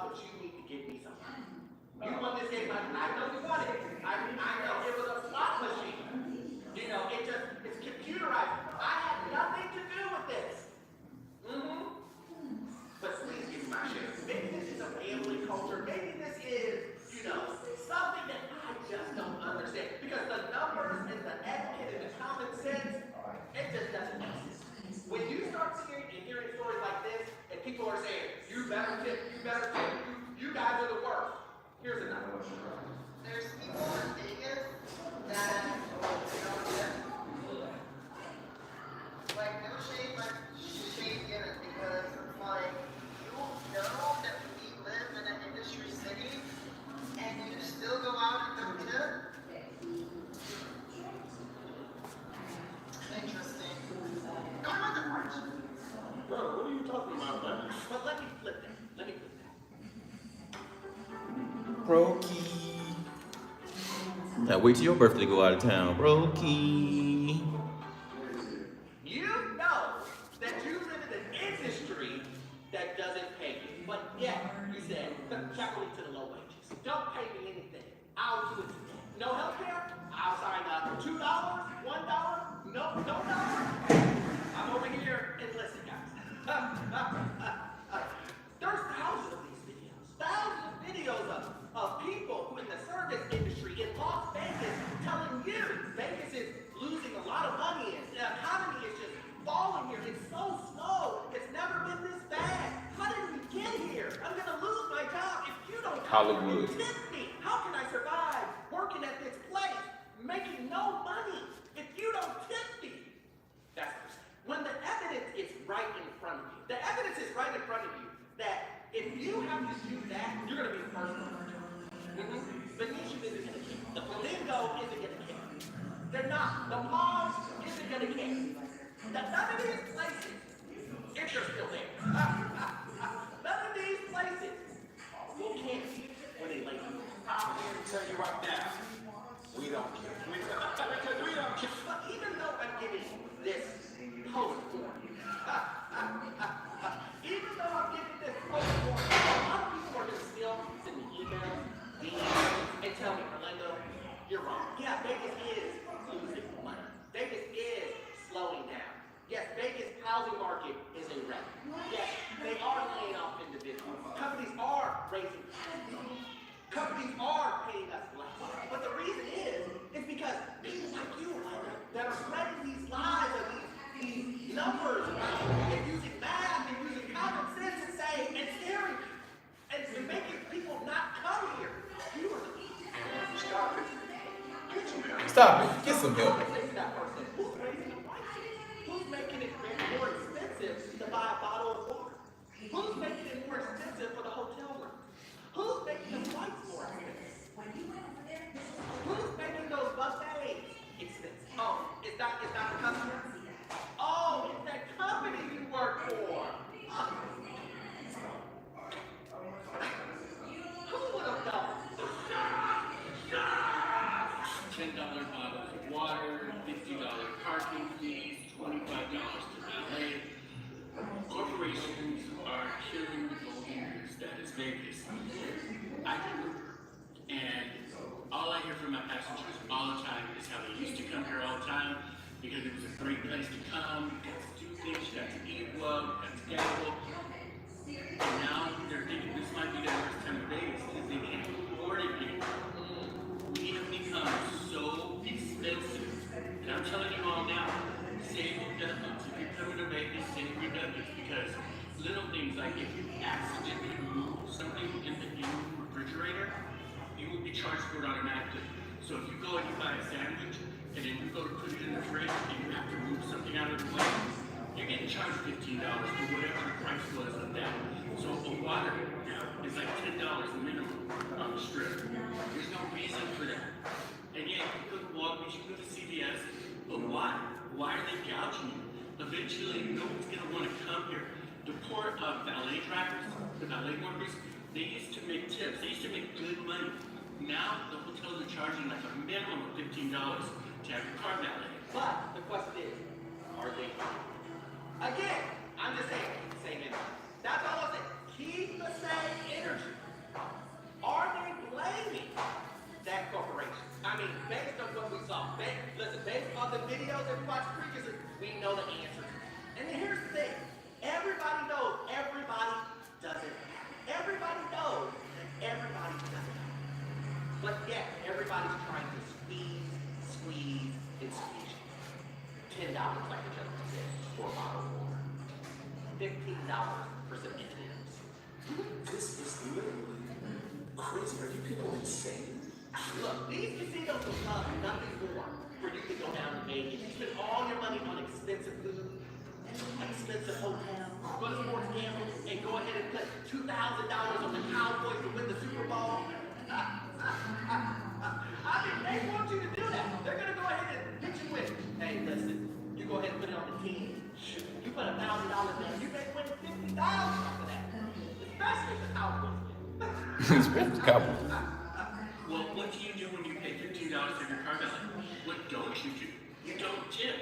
but you need to give me some money. You won this game, I know you won it. I know it was a slot machine. You know, it's computerized. I had nothing to do with this. But please give me my share. Maybe this is a family culture. Maybe this is, something that I just don't understand. Because the numbers and the etiquette and the common sense, it just doesn't make sense. When you start seeing and hearing stories like this, and people are saying, you better tip, you guys are the worst. Here's another one. There's people in Vegas that don't tip. Like, no shade, but shade in it, because like, you know that we live in an industry city, and you still go out and don't tip? Interesting. Go on the march. Bro, what are you talking about, man? But let me flip that. Brokey. Now wait till your birthday to go out of town, Brokey. You know that you live in an industry that doesn't pay you. But yet, you said, calculate to the low wages. Don't pay me anything. I'll do it today. No health care? I'll sign up. $2? $1? No dollar? I'm over here and listen, guys. There's thousands of these videos. Thousands of videos of people who in the service industry in Las Vegas telling you Vegas is losing a lot of money and the economy is just falling here. It's so slow. It's never been this bad. How did we get here? I'm going to lose my job if you don't Hollywood. tip me. How can I survive working at this place, making no money if you don't tip me? That's what I'm saying. When the evidence is right in front of you, the evidence is right in front of you that if you have to do that, you're going to be the first one. Venetian isn't going to care. The Flamingo isn't going to care. They're not. The Mars isn't going to care. None of these places, if you're still there, none of these places will care when they lay you. I'm here to tell you right now, we don't care. Because we don't care. But even though I'm giving this post form, even though I'm giving this post form, a lot of people are going to still send me emails, DMs, and tell me, Orlando, you're wrong. Yeah, Vegas is losing money. Vegas is slowing down. Yes, Vegas housing market is a wreck. Yes, they are laying off individuals. Companies are raising taxes. Companies are paying us less. But the reason is because people like you, that are spreading these lies and these numbers and using math and using common sense and saying and staring and making people not come here. You are the Stop it. Get some help. Stop it. Get some help. Who's raising the prices? Who's making it more expensive to buy a bottle of water? Who's making it more expensive for the hotel room? Who's making the flights more expensive? Who's making those buffets expensive? Oh, it's not the customer? Oh, it's that company you work for. Who would have known? $10 bottles of water, $50 parking fees, $25 to valet. Corporations are killing the golden goose that is Vegas. I can Uber, and all I hear from my passengers all the time is how they used to come here all the time because it was a great place to come, you got to do things, you got to eat well, you got to gamble. And now they're thinking this might be their first time in Vegas because they can't afford it anymore. We have become so expensive. And I'm telling you all now, save your ducats. If you're coming to Vegas, save your ducats because little things like if you accidentally move something in the refrigerator, you will be charged for it automatically. So if you go and you buy a sandwich and then you go to put it in the fridge and you have to move something out of the plate, you're getting charged $15 for whatever the price was of that. So a water now is like $10 minimum on the strip. There's no reason for that. And yet you go to Walgreens, you go to CVS, but why? Why are they gouging you? Eventually, no one's going to want to come here. The poor valet drivers, the valet workers, they used to make tips. They used to make good money. Now the hotels are charging like a minimum of $15 to have your car valet. But the question is, are they? Again, I'm just saying, same energy. That's all I'm saying. Keep the same energy. We know the answer. And then here's the thing. Everybody knows everybody doesn't have it. Everybody knows that everybody doesn't have it. But yet, everybody's trying to squeeze, and squeeze you. $10, like the gentleman said, for a bottle of water. $15 for some M&Ms. This is literally crazy. Are you people insane? Look, these casinos will love nothing more for you to go down to Vegas. You spend all your money on expensive food, expensive hotels, go to sports gamble, and go ahead and put $2,000 on the Cowboys to win the Super Bowl. I mean, they want you to do that. They're going to go ahead and hit you with, hey, listen, you go ahead and put it on the team. You put $1,000 in, you may win $50,000 off of that. Especially if the Cowboys win. Especially Cowboys. Well, what do you do when you pay $15 for your car valet? What don't you do? You don't tip.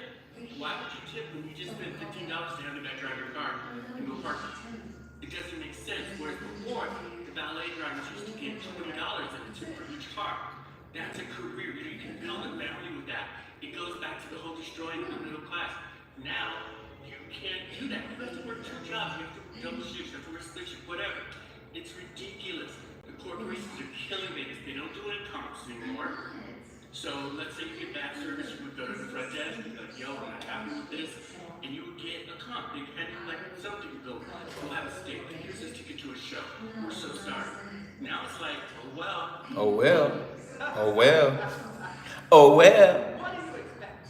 Why would you tip when you just spent $15 to have the guy drive your car and go park it? It doesn't make sense. Whereas before, the valet drivers used to get $20 and a tip for each car. That's a career. You can build a family with that. It goes back to the whole destroying the middle class. Now, you can't do that. You have to work 2 jobs. You have to double shifts. You have to work split shift, whatever. It's ridiculous. The corporations are killing Vegas. They don't do it in comps anymore. So let's say you get bad service, you would go to the front desk and be like, yo, I'm not happy with this. And you would get a comp. They'd hand you like something to go, we'll have a steak. Here's this ticket to a show. We're so sorry. Now it's like, oh well. Oh well. Oh well. Oh well. What do you expect?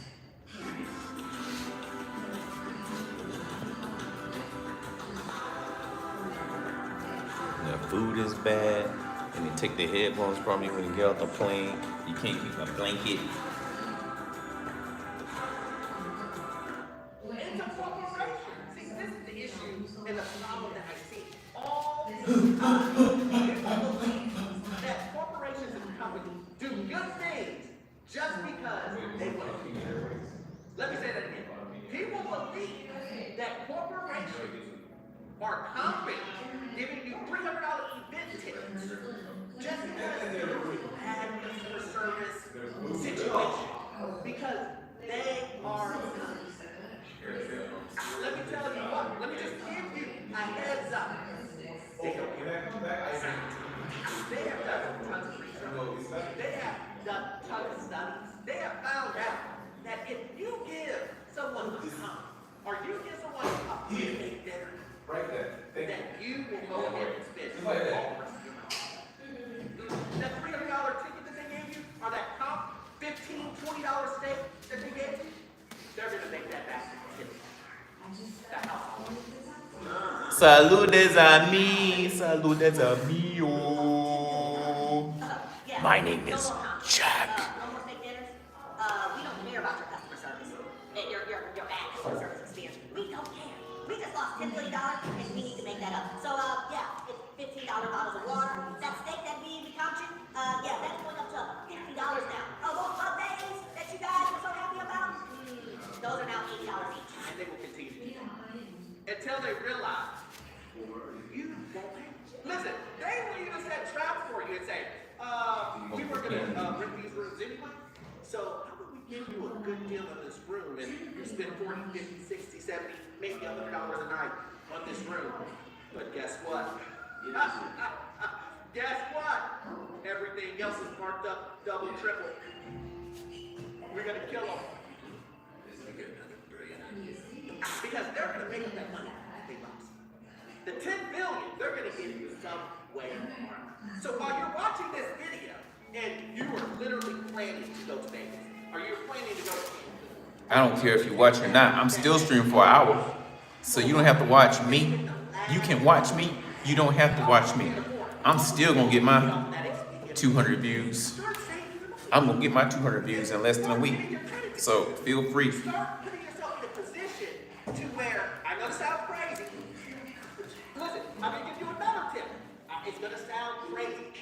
The food is bad, and they take the headphones from you when you get off the plane. You can't keep a blanket. It's a corporation. See, this is the issue and the problem that I see all the time. People believe that corporations and companies do good things just because they want to be good. Let me say that again. People believe that corporations are comping, giving you $300 event tickets just because they're a bad customer service situation. Because they are companies. Let me tell you what, let me just give you a heads up. They have done tons of research. They have done tons of studies. They have found out that if you give someone a comp, or you give someone a prepaid dinner, Right there. that you will go ahead and spend all the rest of your money. That $300 ticket that they gave you, or that comp, $15, $20 steak that they gave you, they're going to make that back to the tip. That's how it works. Saludes a mi, saludes a mio. My name is Jack. No more steak dinners. We don't care about your customer service. Your bad customer service experience. We don't care. We just lost $10 million and we need to make that up. So, yeah, it's $15 bottles of water. That steak that we comped you, yeah, that's going up to $50 now. Oh, those buffets that you guys were so happy about, those are now $80 each. And they will continue to do that. Until they realize you don't pay. Listen, they will even set traps for you and say, we were going to rent these rooms anyway, so how about we give you a good deal on this room and you spend 40, 50, 60, 70, maybe $100 a night on this room. But guess what? Guess what? Everything else is marked up double, triple. We're going to kill them. Because they're going to make up that money. They lost. The $10 billion, they're going to get you some way more. So while you're watching this video, and you are literally planning to go to Vegas, or you're planning to go to Cancun, I don't care if you watch or not. I'm still streaming for an hour. So you don't have to watch me. You can watch me. You don't have to watch me. I'm still going to get my 200 views. I'm going to get my 200 views in less than a week. So feel free. start putting yourself in a position to where, I know it sounds crazy. Listen, I'm going to give you another tip. It's going to sound crazy.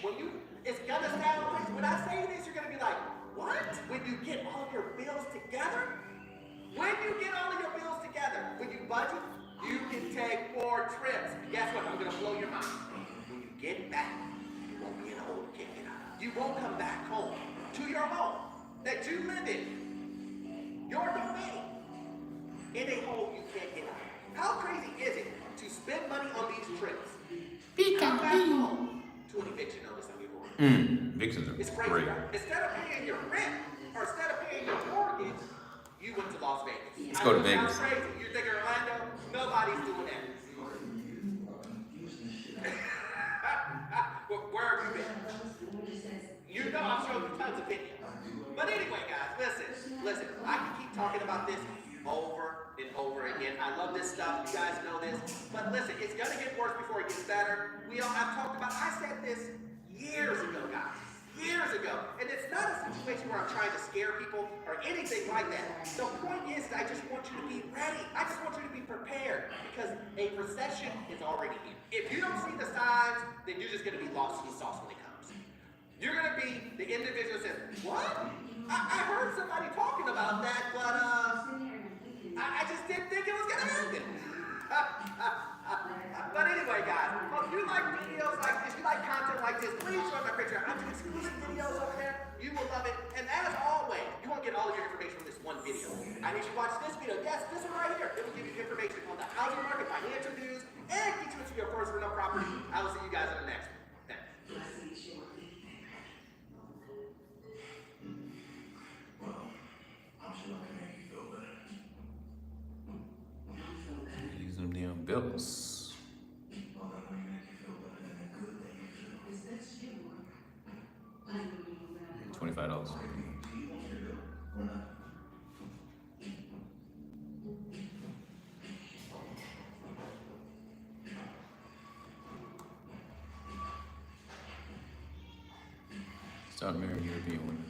It's going to sound crazy. When I say this, you're going to be like, what? When you get all your bills together? When you get all of your bills together, when you budget, you can take 4 trips. Guess what? I'm going to blow your mind. When you get back, you won't be an old kid. You won't come back home to your home that you live in, your domain. in a hole you can't get out. How crazy is it to spend money on these trips? Come back home to an eviction notice on your door. Vixens are It's crazy, great. right? Instead of paying your rent, or instead of paying your mortgage, you went to Las Vegas. Let's go to I know it Vegas. sounds crazy. You think Orlando? Nobody's doing that. Where have you been? You know I've shown you tons of videos. But anyway, guys, listen. I can keep talking about this over and over again. I love this stuff. You guys know this. But listen, it's gonna get worse before it gets better. I said this years ago, guys. Years ago. And it's not a situation where I'm trying to scare people or anything like that. The point is, I just want you to be ready. I just want you to be prepared because a recession is already here. If you don't see the signs, then you're just going to be lost in the sauce when it comes. You're going to be the individual that says, what? I heard somebody talking about that, but I just didn't think it was going to happen. But anyway, guys, if you like videos like this, you like content like this, please join my Patreon. I'm doing exclusive videos over there. You will love it. And as always, you won't get all of your information from this one video. I need you to watch this video. Yes, this one right here. It will give you information on the housing market, financial news, and get you into your first rental property. I will see you guys in the next one. Thanks. Use them damn bills. $25. Start marrying European women.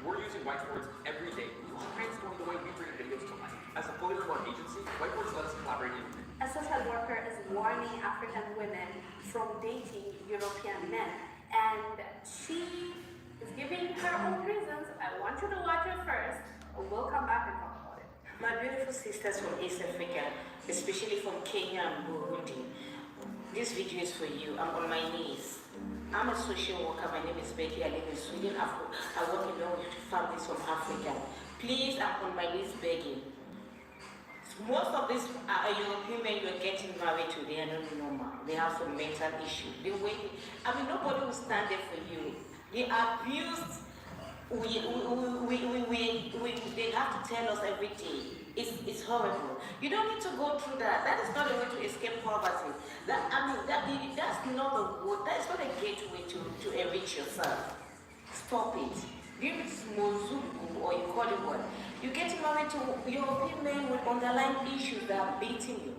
We're using whiteboards every day. We're transforming the way we bring videos to life. As a fully remote agency, whiteboards let us collaborate in A social worker is warning African women from dating European men, and she is giving her own reasons. I want you to watch it first. We'll come back and talk about it. My beautiful sisters from East Africa, especially from Kenya and Burundi, this video is for you. I'm on my knees. I'm a social worker. My name is Becky. I live in Sweden. I work along with families from Africa. Please, I'm on my knees begging. Most of these European men you're getting married to, they are not normal. They have some mental issue. Nobody will stand there for you. They are abused. They have to tell us every day. It's horrible. You don't need to go through that. That is not a way to escape poverty. That's not a word. That is not a gateway to enrich yourself. Stop it. Give it Mozungu, or you call it what? You get married to European men with underlying issues that are beating you.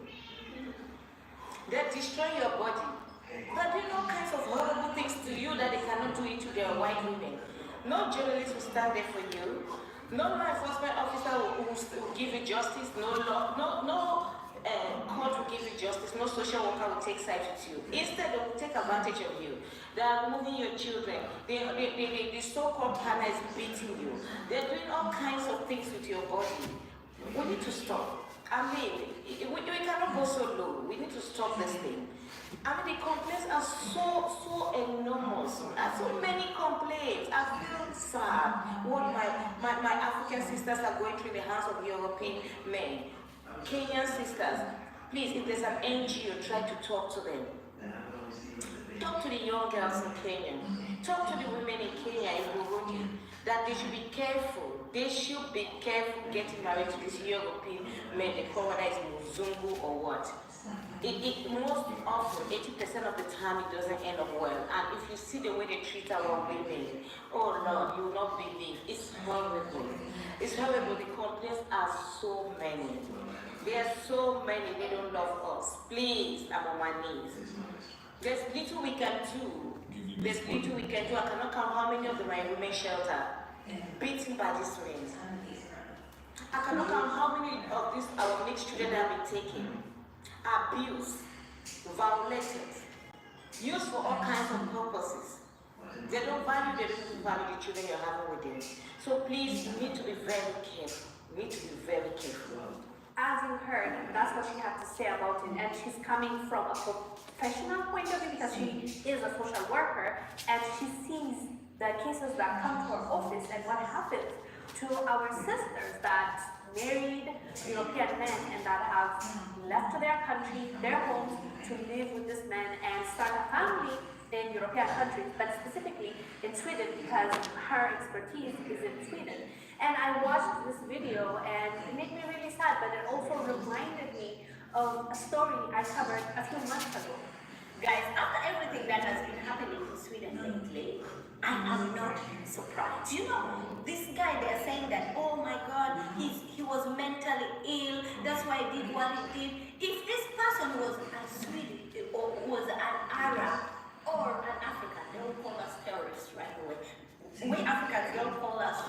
They destroy your body. They're doing all kinds of horrible things to you that they cannot do it to their white women. No journalist will stand there for you. No law enforcement officer will give you justice. No court will give you justice. No social worker will take sides with you. Instead, they will take advantage of you. They are moving your children. The so-called partner is beating you. They're doing all kinds of things with your body. We need to stop. We cannot go so low. We need to stop this thing. The complaints are so enormous. So many complaints. I feel sad what my African sisters are going through in the hands of European men. Kenyan sisters, please, if there's an NGO, try to talk to them. Talk to the young girls in Kenya. Talk to the women in Kenya and Burundi that they should be careful. They should be careful getting married to these European men. They call whether it's Muzungu or what. Most often, 80% of the time, it doesn't end up well. And if you see the way they treat our women, oh Lord, you will not believe. It's horrible. It's horrible. The complaints are so many. There are so many. They don't love us. Please, I'm on my knees. There's little we can do. There's little we can do. I cannot count how many of them are in women's shelter, beaten by these men. I cannot count how many of these our mixed children have been taken, abused, violated, used for all kinds of purposes. They don't value the children you're having with them. So please, you need to be very careful. You need to be very careful. As you heard, that's what she had to say about it, and she's coming from a professional point of view because she is a social worker, and she sees the cases that come to her office and what happens to our sisters that married European men and that have left their country, their homes, to live with this man and start a family in European countries, but specifically in Sweden because her expertise is in Sweden. And I watched this video and it made me really sad, but it also reminded me of a story I covered a few months ago. Guys, after everything that has been happening in Sweden lately, I am not surprised. You know, this guy, they're saying that, oh my God, he was mentally ill, that's why he did what he did. If this person was a Swede or was an Arab or an African, they will call us terrorists right away. We Africans don't call us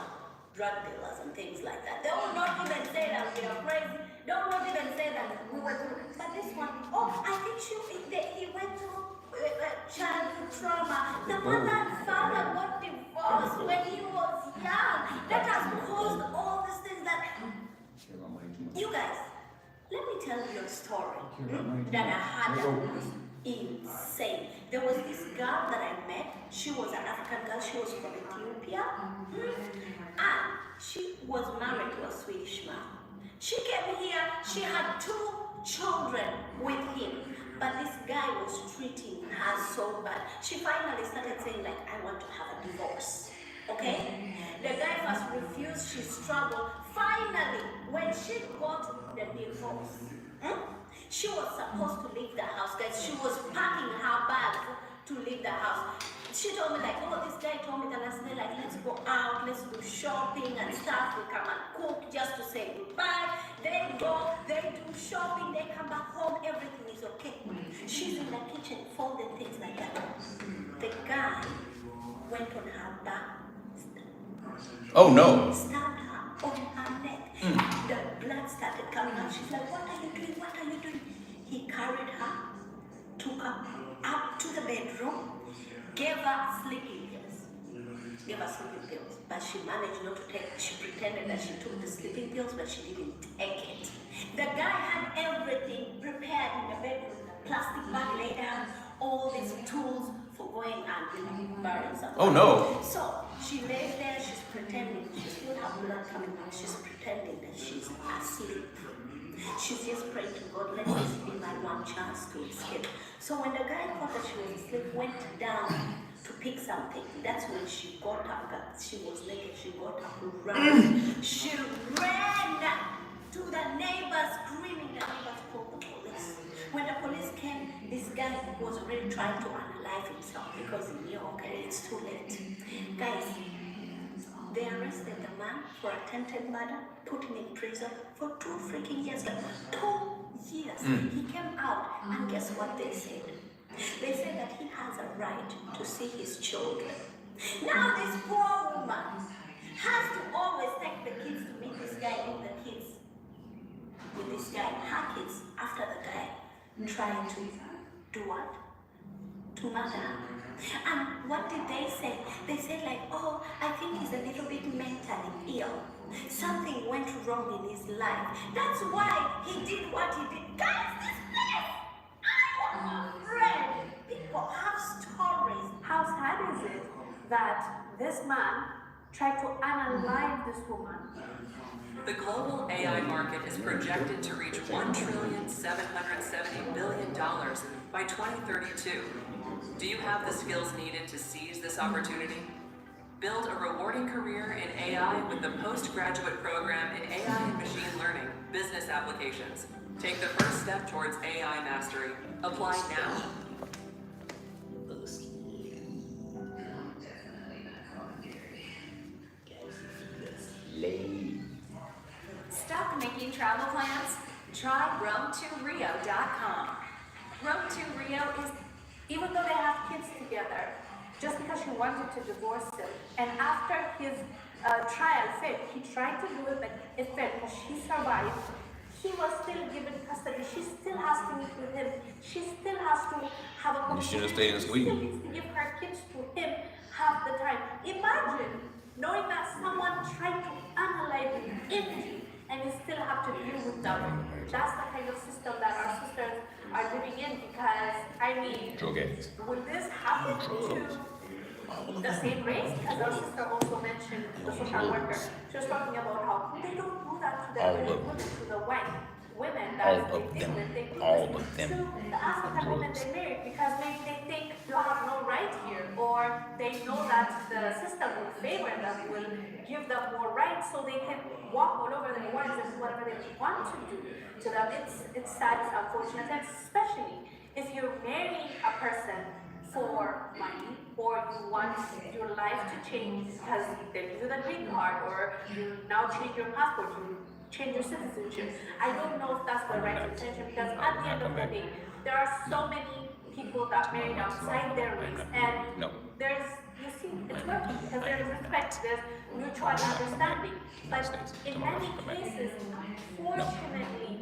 drug dealers and things like that. They will not even say that we are crazy. They will not even say that we were through. But this one, oh, I think he went through childhood trauma. The mother and father got divorced when he was young. That has caused all these things that... You guys, let me tell you a story that I had that was insane. There was this girl that I met. She was an African girl. She was from Ethiopia. And she was married to a Swedish man. She came here. She had 2 children with him. But this guy was treating her so bad. She finally started saying like, I want to have a divorce. Okay? The guy first refused. She struggled. Finally, when she got the divorce, she was supposed to leave the house, guys. She was packing her bag to leave the house. She told me like, oh, this guy told me the last day, like, let's go out, let's do shopping and stuff. We come and cook just to say goodbye. They go, they do shopping, they come back home, everything is okay. She's in the kitchen folding things like that. The guy went on her back. Oh no. Stabbed her on her neck. The blood started coming out. She's like, what are you doing? What are you doing? He carried her, took her up to the bedroom, gave her sleeping pills. But she managed not to take it. She pretended that she took the sleeping pills, but she didn't take it. The guy had everything prepared in the bedroom. The plastic bag laid down, all these tools for going and burying something. Oh no. So she lays there, she's pretending. She still has blood coming out. She's pretending that she's asleep. She's just praying to God, let this be my one chance to escape. So when the guy thought that she was asleep, went down to pick something, that's when she got up. She was naked, she got up, ran. She ran to the neighbors, screaming. The neighbors called the police. When the police came, this guy was already trying to unalive himself because he knew, okay, it's too late. Guys, they arrested the man for attempted murder, put him in prison for 2 freaking years. Like 2 years. He came out, and guess what they said? They said that he has a right to see his children. Now this poor woman has to always take the kids to meet this guy, and the kids with this guy, her kids, after the guy trying to do what? To murder her. And what did they say? They said like, oh, I think he's a little bit mentally ill. Something went wrong in his life. That's why he did what he did. Guys, this place! I was afraid. People have stories. How sad is it that this man tried to unalive this woman? The global AI market is projected to reach $1,770 billion by 2032. Do you have the skills needed to seize this opportunity? Build a rewarding career in AI with the postgraduate program in AI and machine learning, business applications. Take the first step towards AI mastery. Apply now. Stuck making travel plans? Try Rome2Rio.com. Rome2Rio is, even though they have kids together, just because she wanted to divorce him, and after his trial failed, he tried to do it, but it failed because she survived. He was still given custody. She still has to meet with him. She still has to have a You should have conversation. stayed in She Sweden. still needs to give her kids to him half the time. Imagine knowing that someone tried to unalive you empty, and you still have to deal with them. That's the kind of system that our sisters are living in, because, I mean, Drug addicts. would this happen to the same race, because our sister also mentioned the social worker. She was talking about how they don't do that to the women, to the white women that they deal with. They do this to the African women they married because maybe they think you have no right here, or they know that the system will favor them, will give them more rights so they can walk all over their wives and do whatever they want to do to them. It's sad, it's unfortunate, and especially if you're marrying a person for money, or you want your life to change because they give you the green card, or you now change your passport, you change your citizenship. I don't know if that's the right intention, because at the end of the day, there are so many people that married outside their race, and there's, you see, it's working because there is respect, there's mutual understanding. But in many cases, unfortunately,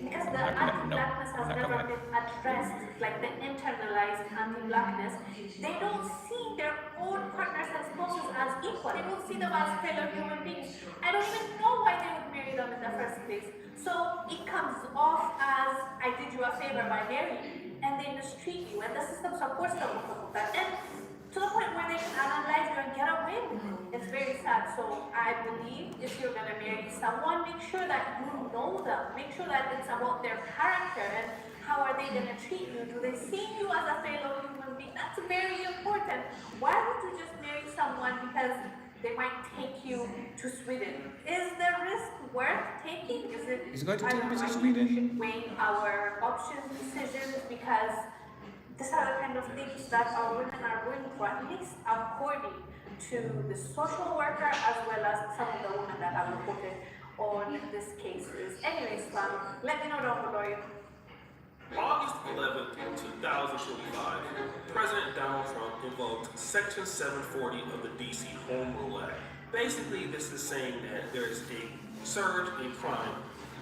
because the anti-blackness has never been addressed, like the internalized anti-blackness, they don't see their own partners and spouses as equal. They don't see them as fellow human beings. I don't even know why they would marry them in the first place. So it comes off as, I did you a favor by marrying you, and they mistreat you, and the system supports them because of that. And to the point where they can analyze you and get away with it. It's very sad. So I believe if you're gonna marry someone, make sure that you know them. Make sure that it's about their character and how are they gonna treat you. Do they see you as a fellow human being? That's very important. Why would you just marry someone because they might take you to Sweden? Is the risk worth taking? Is it? He's going to take me to I think Sweden. we should weigh our options, decisions, because these are the kind of things that our women are going through, at least according to the social worker as well as some of the women that have reported on these cases. Anyways, let me know down below. August 11th, 2025, President Donald Trump invoked Section 740 of the DC Home Rule Act. Basically, this is saying that there is a surge in crime,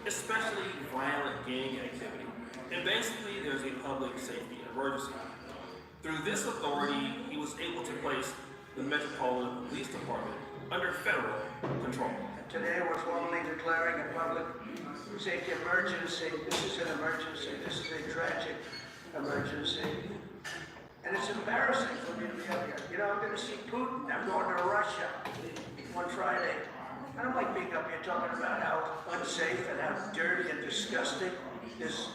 especially violent gang activity. And basically, there's a public safety emergency. Through this authority, he was able to place the Metropolitan Police Department under federal control. Today, we're formally declaring a public safety emergency. This is an emergency. This is a tragic emergency. And it's embarrassing for me to be up here. You know, I'm going to see Putin. I'm going to Russia on Friday. I don't like being up here talking about how unsafe and how dirty and disgusting this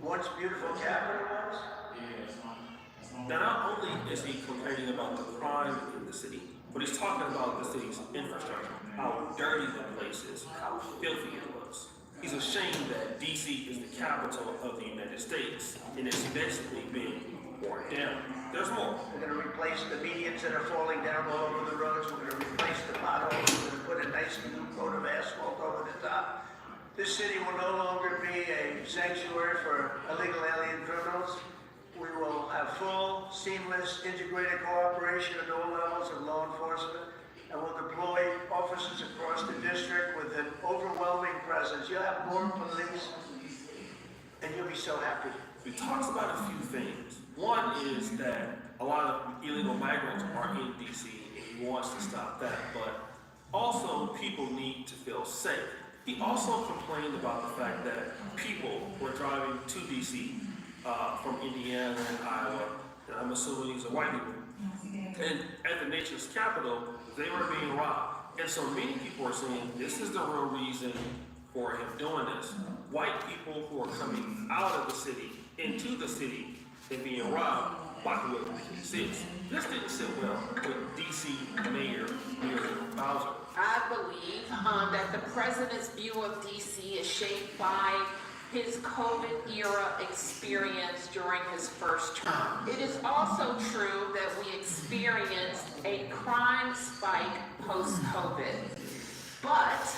once beautiful capital was. Now, not only is he complaining about the crime in the city, but he's talking about the city's infrastructure, how dirty the place is, how filthy it looks. He's ashamed that DC is the capital of the United States, and it's basically being worn down. There's more. We're going to replace the medians that are falling down all over the roads. We're going to replace the potholes. We're going to put a nice new coat of asphalt over the top. This city will no longer be a sanctuary for illegal alien criminals. We will have full, seamless, integrated cooperation at all levels of law enforcement, and we'll deploy officers across the district with an overwhelming presence. You'll have more police, and you'll be so happy. He talks about a few things. One is that a lot of illegal migrants are in DC, and he wants to stop that, but also people need to feel safe. He also complained about the fact that people were driving to DC from Indiana and Iowa, and I'm assuming these are white people. And at the nation's capital, they were being robbed. And so many people are saying this is the real reason for him doing this. White people who are coming out of the city, into the city, and being robbed by whoever this is. This didn't sit well with DC Mayor Bowser. I believe that the president's view of DC is shaped by his COVID-era experience during his first term. It is also true that we experienced a crime spike post-COVID, but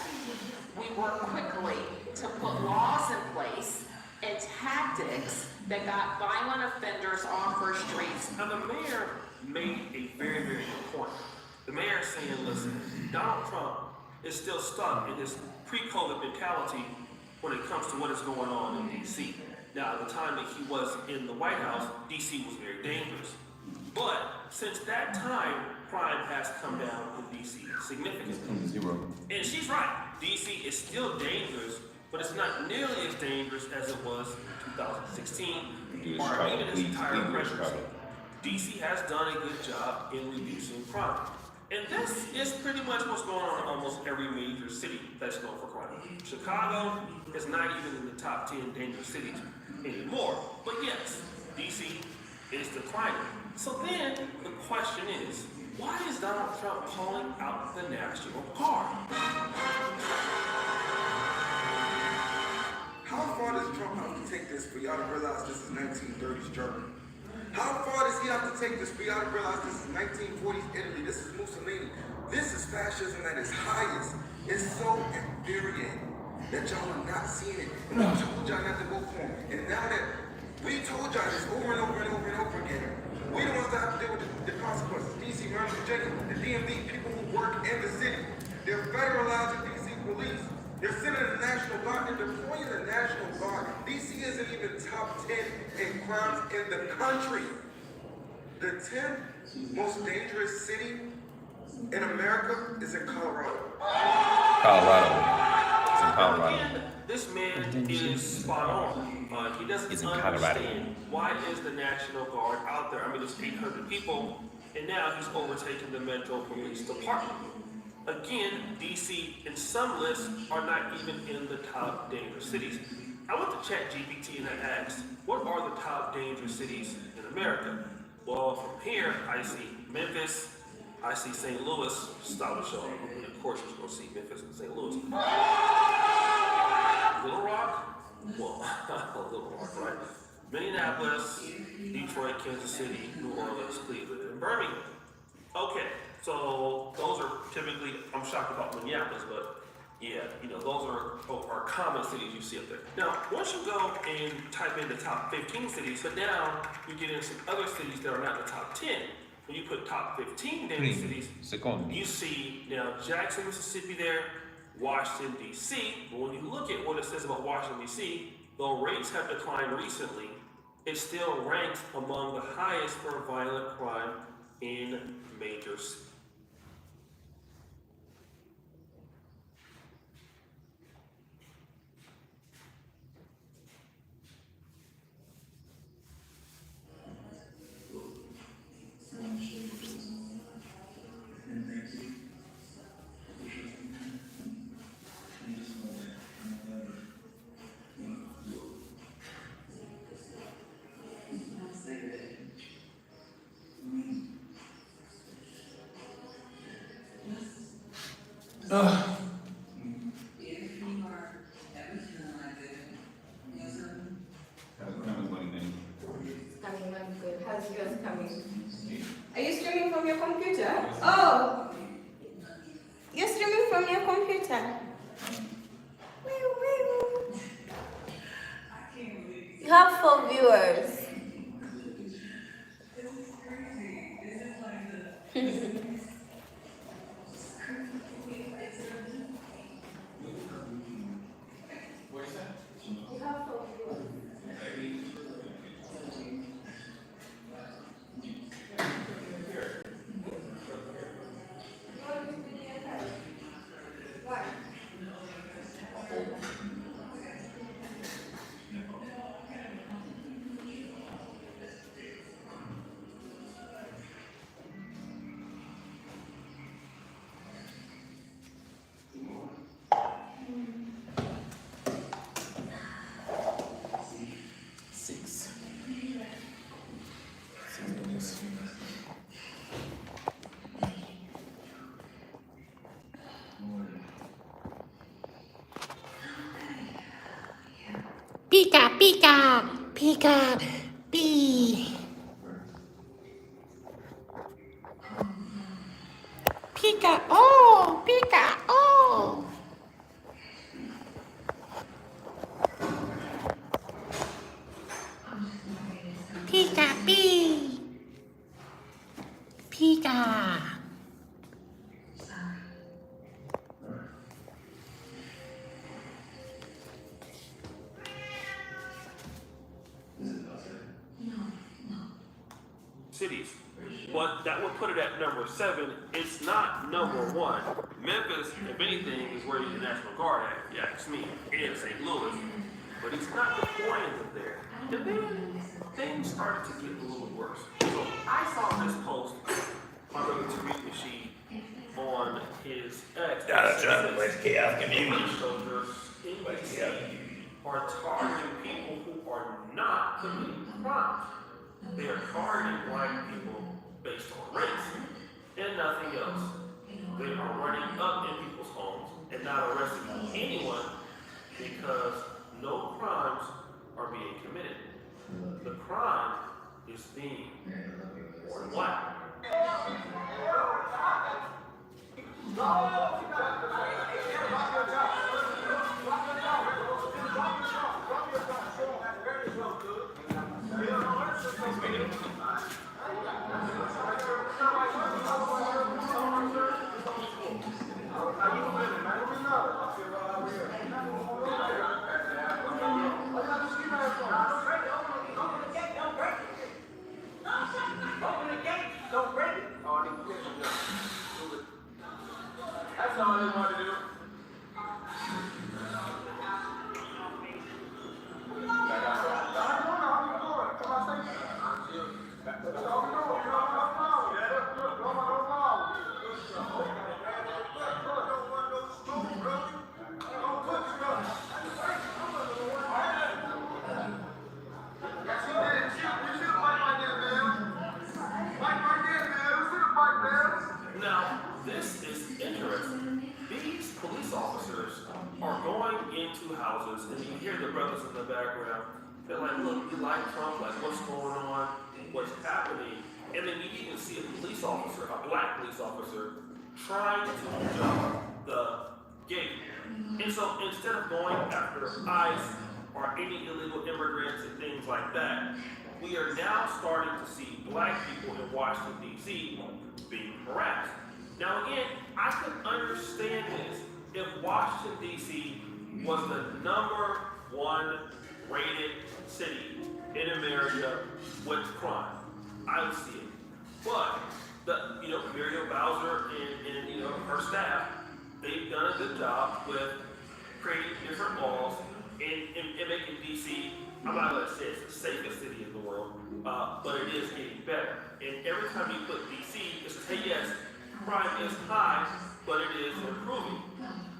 we worked quickly to put laws in place and tactics that got violent offenders off our streets. Now the mayor made a very, very good point. The mayor saying, listen, Donald Trump is still stuck in this pre-COVID mentality when it comes to what is going on in DC. Now, at the time that he was in the White House, DC was very dangerous. But since that time, crime has come down in DC significantly. Zero. And she's right. DC is still dangerous, but it's not nearly as dangerous as it was in 2016 or even its entire presidency. DC has done a good job in reducing crime. And this is pretty much what's going on in almost every major city that's known for crime. Chicago is not even in the top 10 dangerous cities anymore. But yes, DC is declining. So then the question is, why is Donald Trump calling out the National Guard? How far does Trump have to take this for y'all to realize this is 1930s Germany? How far does he have to take this for y'all to realize this is 1940s Italy? This is Mussolini. This is fascism at its highest. It's so infuriating that y'all are not seeing it. And we told y'all not to vote for him. And now that we told y'all this over and over and over and over again, we the ones that have to deal with the consequences. DC, Maryland, Virginia, the DMV, people who work in the city. They're federalizing DC police. They're sending the National Guard. They're deploying the National Guard. DC isn't even top 10 in crimes in the country. The 10th most dangerous city in America is in Colorado. It's in Colorado. Again, this man is spot on. He doesn't It's in understand Colorado. why is the National Guard out there. I mean, there's 800 people, and now he's overtaken the Metro Police Department. Again, DC and some lists are not even in the top dangerous cities. I went to ChatGPT and I asked, what are the top dangerous cities in America? Well, from here, I see Memphis, I see St. Louis, stop the show. And of course, you're going to see Memphis and St. Louis. Little Rock? Well, Little Rock, right? Minneapolis, Detroit, Kansas City, New Orleans, Cleveland, and Birmingham. Okay, so those are typically, I'm shocked about Minneapolis, but yeah, you know, those are common cities you see up there. Now, once you go and type in the top 15 cities, but now you get into some other cities that are not in the top 10. When you put top 15 dangerous cities, you see now Jackson, Mississippi there, Washington, D.C. But when you look at what it says about Washington, D.C., though rates have declined recently, it still ranks among the highest for violent crime in major cities. How's yours coming? Are you streaming from your computer? Oh! You're streaming from your computer? You have 4 viewers. Pika, pika, pika, pee. Pika, oh, pika, oh. Pika, pee. Pika. Cities. But that would put it at number 7. It's not number 1. Memphis, if anything, is where the National Guard at, you ask me, and St. Louis. But he's not deploying them there. And then things started to get a little worse. So I his ex, Donald Trump was chaos community. soldiers in DC are targeting people who are not committing crimes. They are targeting black people based on race and nothing else. They are running up in people's homes and not arresting anyone because no crimes are being committed. The crime is being born black. That's all they want to do. Now, this is interesting. These police officers are going into houses, and you hear the brothers in the background. They're like, look, you like Trump, like what's going on, what's happening? And then you even see a police officer, a black police officer, trying to jump the gate. And so instead of going after ICE or any illegal immigrants and things like that, we are now starting to see black people in Washington, D.C. being harassed. Now again, I can understand this if Washington, D.C. was the #1 rated city in America with crime. I would see it. But Muriel Bowser and her staff, they've done a good job with creating different laws and making D.C. I'm not going to say it's the safest city in the world, but it is getting better. And every time you put D.C., it says, hey, yes, crime is high, but it is improving.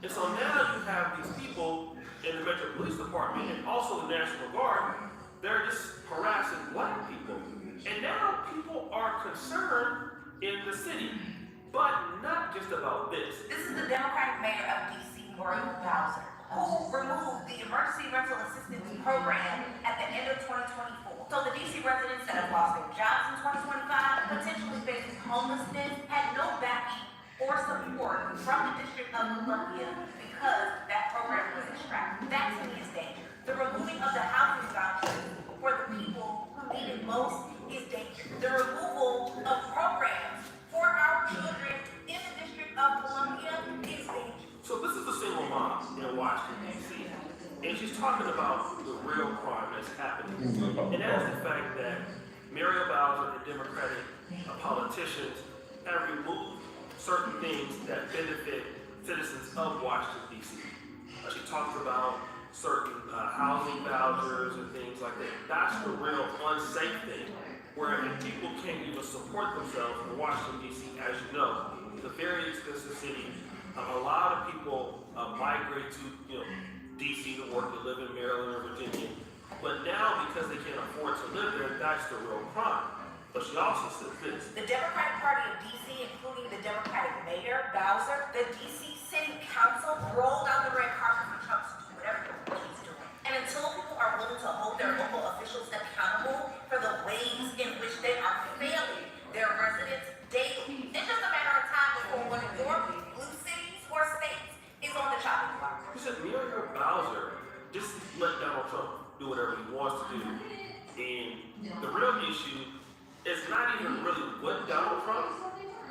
And so now you have these people in the Metro Police Department and also the National Guard, they're just harassing black people. And now people are concerned in the city, but not just about this. This is the Democratic mayor of D.C., Muriel Bowser, who removed the Emergency Rental Assistance Program at the end of 2024. So the D.C. residents that have lost their jobs in 2025, potentially facing homelessness, had no backing or support from the District of Columbia because that program was extracted. That to me is danger. The removing of the housing vouchers for the people who need it most is danger. The removal of programs for our children in the District of Columbia is danger. So this is a single mom in Washington, D.C., and she's talking about the real crime that's happening. And that is the fact that Muriel Bowser and Democratic politicians have removed certain things that benefit citizens of Washington, D.C. She talks about certain housing vouchers and things like that. That's the real unsafe thing, where people can't even support themselves in Washington, D.C., as you know. It's a very expensive city. A lot of people migrate to D.C. to work, to live in Maryland or Virginia. But now, because they can't afford to live there, that's the real crime. But she also says this. The Democratic Party of D.C., including the Democratic Mayor, Bowser, the D.C. City Council rolled out the red carpet for Trump to do whatever he's doing. And until people are willing to hold their local officials accountable for the ways in which they are failing their residents daily, it's just a matter of time before one of your blue cities or states is on the chopping block. He said, Muriel Bowser, just let Donald Trump do whatever he wants to do. And the real issue is not even really with Donald Trump,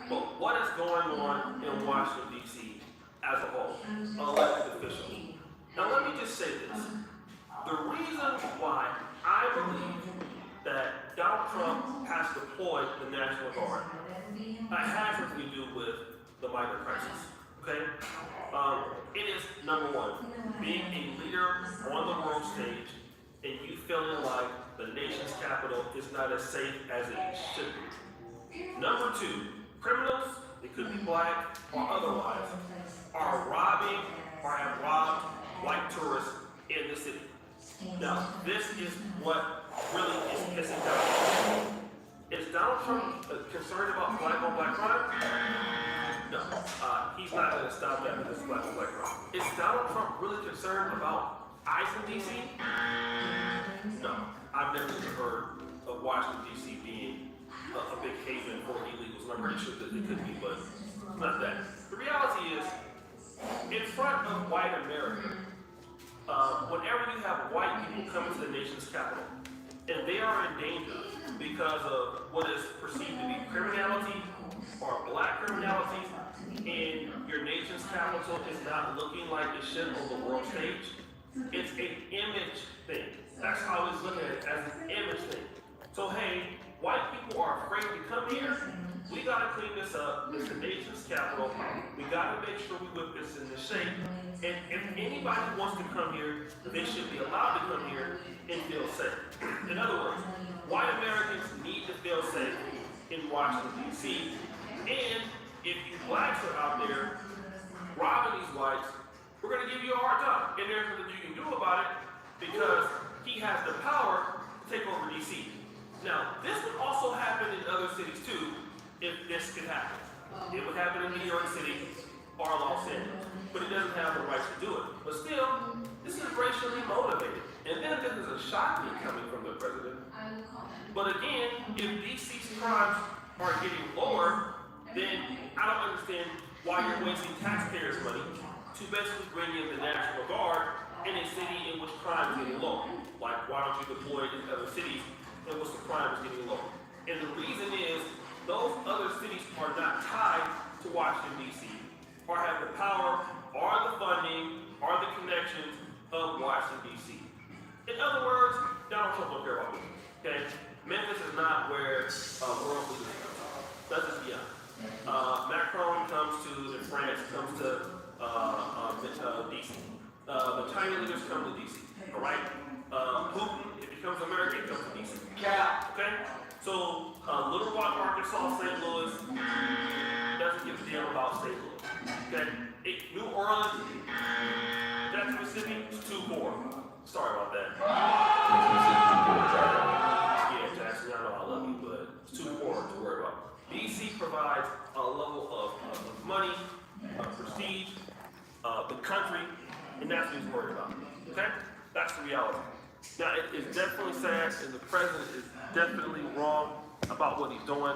but what is going on in Washington, D.C. as a whole, elected officials. Now let me just say this. The reason why I believe that Donald Trump has deployed the National Guard has what we do with the migrant crisis, okay? It is, number one, being a leader on the world stage and you feeling like the nation's capital is not as safe as it should be. Number two, criminals, they could be black or otherwise, are robbing or have robbed white tourists in the city. Now, this is what really is pissing Donald. Is Donald Trump concerned about black on black crime? No, he's not going to stop that with this black on black crime. Is Donald Trump really concerned about ICE in D.C.? No, I've never even heard of Washington, D.C. being a big haven for illegals, and I'm pretty sure that it could be, but it's not that. The reality is, in front of white America, whenever you have white people come into the nation's capital, and they are in danger because of what is perceived to be criminality or black criminality, and your nation's capital is not looking like it should on the world stage, it's an image thing. That's how I was looking at it, as an image thing. So hey, white people are afraid to come here. We gotta clean this up. It's the nation's capital. We gotta make sure we whip this in the shape. And if anybody wants to come here, they should be allowed to come here and feel safe. In other words, white Americans need to feel safe in Washington, D.C. And if you blacks are out there robbing these whites, we're gonna give you a hard time. And there's nothing you can do about it because he has the power to take over D.C. Now, this would also happen in other cities too, if this could happen. It would happen in New York City or Los Angeles, but it doesn't have the rights to do it. But still, this is racially motivated. And then this is a shocking coming from the president. But again, if DC's crimes are getting lower, then I don't understand why you're wasting taxpayers' money to basically bring in the National Guard in a city in which crime is getting low. Like, why don't you deploy it in other cities in which the crime is getting low? And the reason is, those other cities are not tied to Washington, D.C., or have the power, or the funding, or the connections of Washington, D.C. In other words, Donald Trump don't care about this, okay? Memphis is not where world leaders come. Let's just be honest. Macron comes to France, comes to D.C. The China leaders come to D.C., all right? Putin, if he comes to America, he comes to D.C. Yeah. Okay? So, Little Rock, Arkansas, St. Louis doesn't give a damn about St. Louis. Okay? New Orleans, Jackson, Mississippi, is too poor. Sorry about that. Yeah, Jackson, I know I love you, but it's too poor to worry about. D.C. provides a level of money, prestige, the country, and that's what he's worried about. Okay? That's the reality. Now, it is definitely sad, and the president is definitely wrong about what he's doing.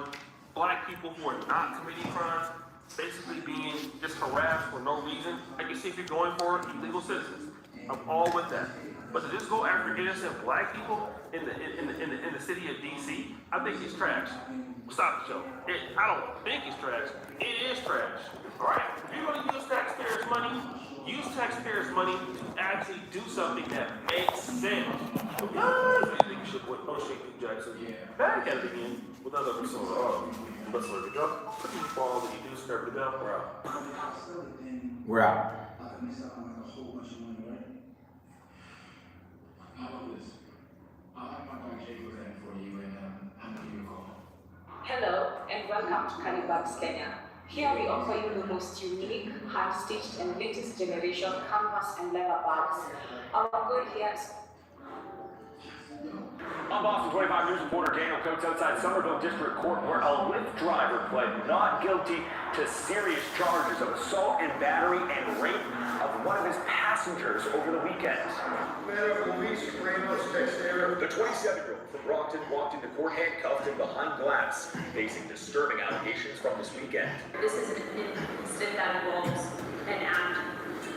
Black people who are not committing crimes, basically being just harassed for no reason. I can see if you're going for illegal citizens. I'm all with that. But to just go after innocent black people in the city of D.C., I think it's trash. Stop the show. I don't think it's trash. It is trash. All right? If you're going to use taxpayers' money, use taxpayers' money to actually do something that makes sense. I think you should put Shake Jackson back at it again with another episode of Let's Learn to Go. Put you follow the you do, start the bell. We're out. We're out. Hello and welcome to Calibax, Kenya. Here we offer you the most unique, hand-stitched and latest generation canvas and leather bags. Our goal here is... I'm Boston 25 News reporter Daniel Coates outside Somerville District Court, where a Lyft driver pled not guilty to serious charges of assault and battery and rape of one of his passengers over the weekend. The 27-year-old from Brockton walked into court handcuffed and behind glass, facing disturbing allegations from this weekend. This is an incident that involves an act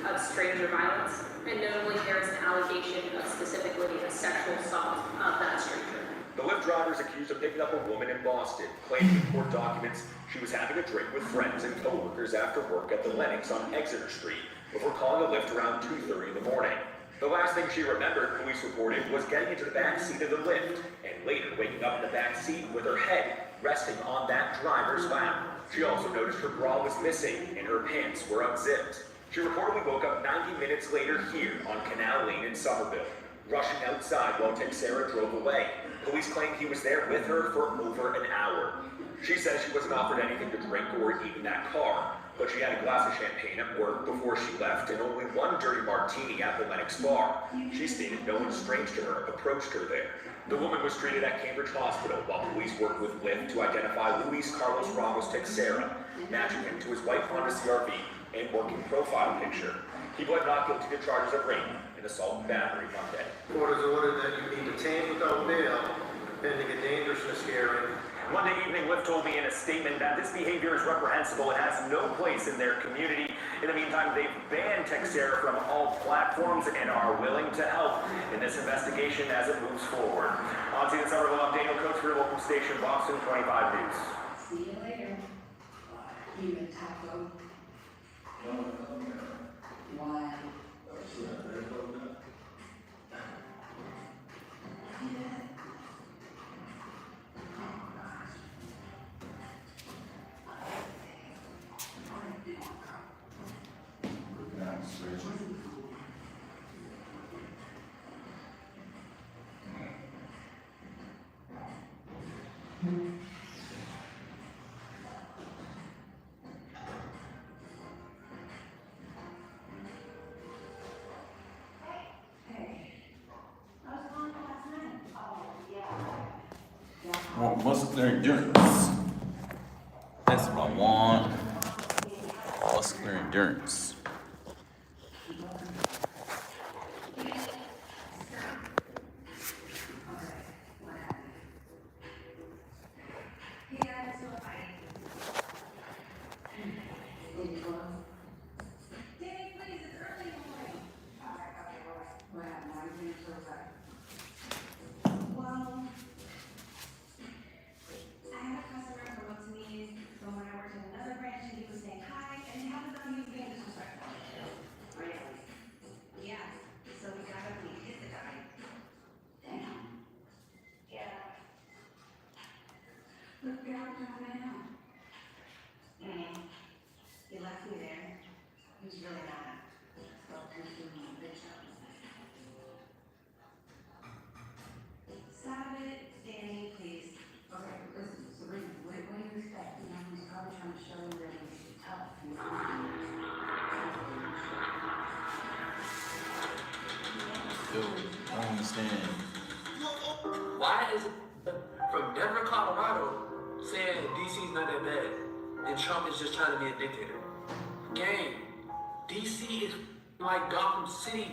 of stranger violence, and notably there is an allegation of specifically a sexual assault of that stranger. The Lyft driver is accused of picking up a woman in Boston, claiming in court documents she was having a drink with friends and co-workers after work at the Lennox on Exeter Street before calling a Lyft around 2:30 in the morning. The last thing she remembered, police reported, was getting into the back seat of the Lyft and later waking up in the back seat with her head resting on that driver's lap. She also noticed her bra was missing and her pants were unzipped. She reportedly woke up 90 minutes later here on Canal Lane in Somerville, rushing outside while Texera drove away. Police claim he was there with her for over an hour. She says she wasn't offered anything to drink or eat in that car, but she had a glass of champagne at work before she left and only one dirty martini at the Lennox bar. She stated no one strange to her approached her there. The woman was treated at Cambridge Hospital while police worked with Lyft to identify Luis Carlos Ramos Texera, matching him to his white Honda CRV and working profile picture. He pled not guilty to charges of rape and assault and battery Monday. Court has ordered that you be detained without bail pending a dangerousness hearing. Monday evening, Lyft told me in a statement that this behavior is reprehensible and has no place in their community. In the meantime, they've banned Texera from all platforms and are willing to help in this investigation as it moves forward. On to the Somerville, I'm Daniel Coates for your local station, Boston 25 News. See you later. Human taco. Why? I want muscular endurance. That's what I want. Muscular endurance. He left me there. He was really mad. Stop it, Danny, please. Okay, listen, Sabrina, what do you expect? You know, he's probably trying to show you that he's tough. Yo, I don't understand. Why is it from Denver, Colorado, saying DC's not that bad, and Trump is just trying to be a dictator? Gang, DC is like Gotham City.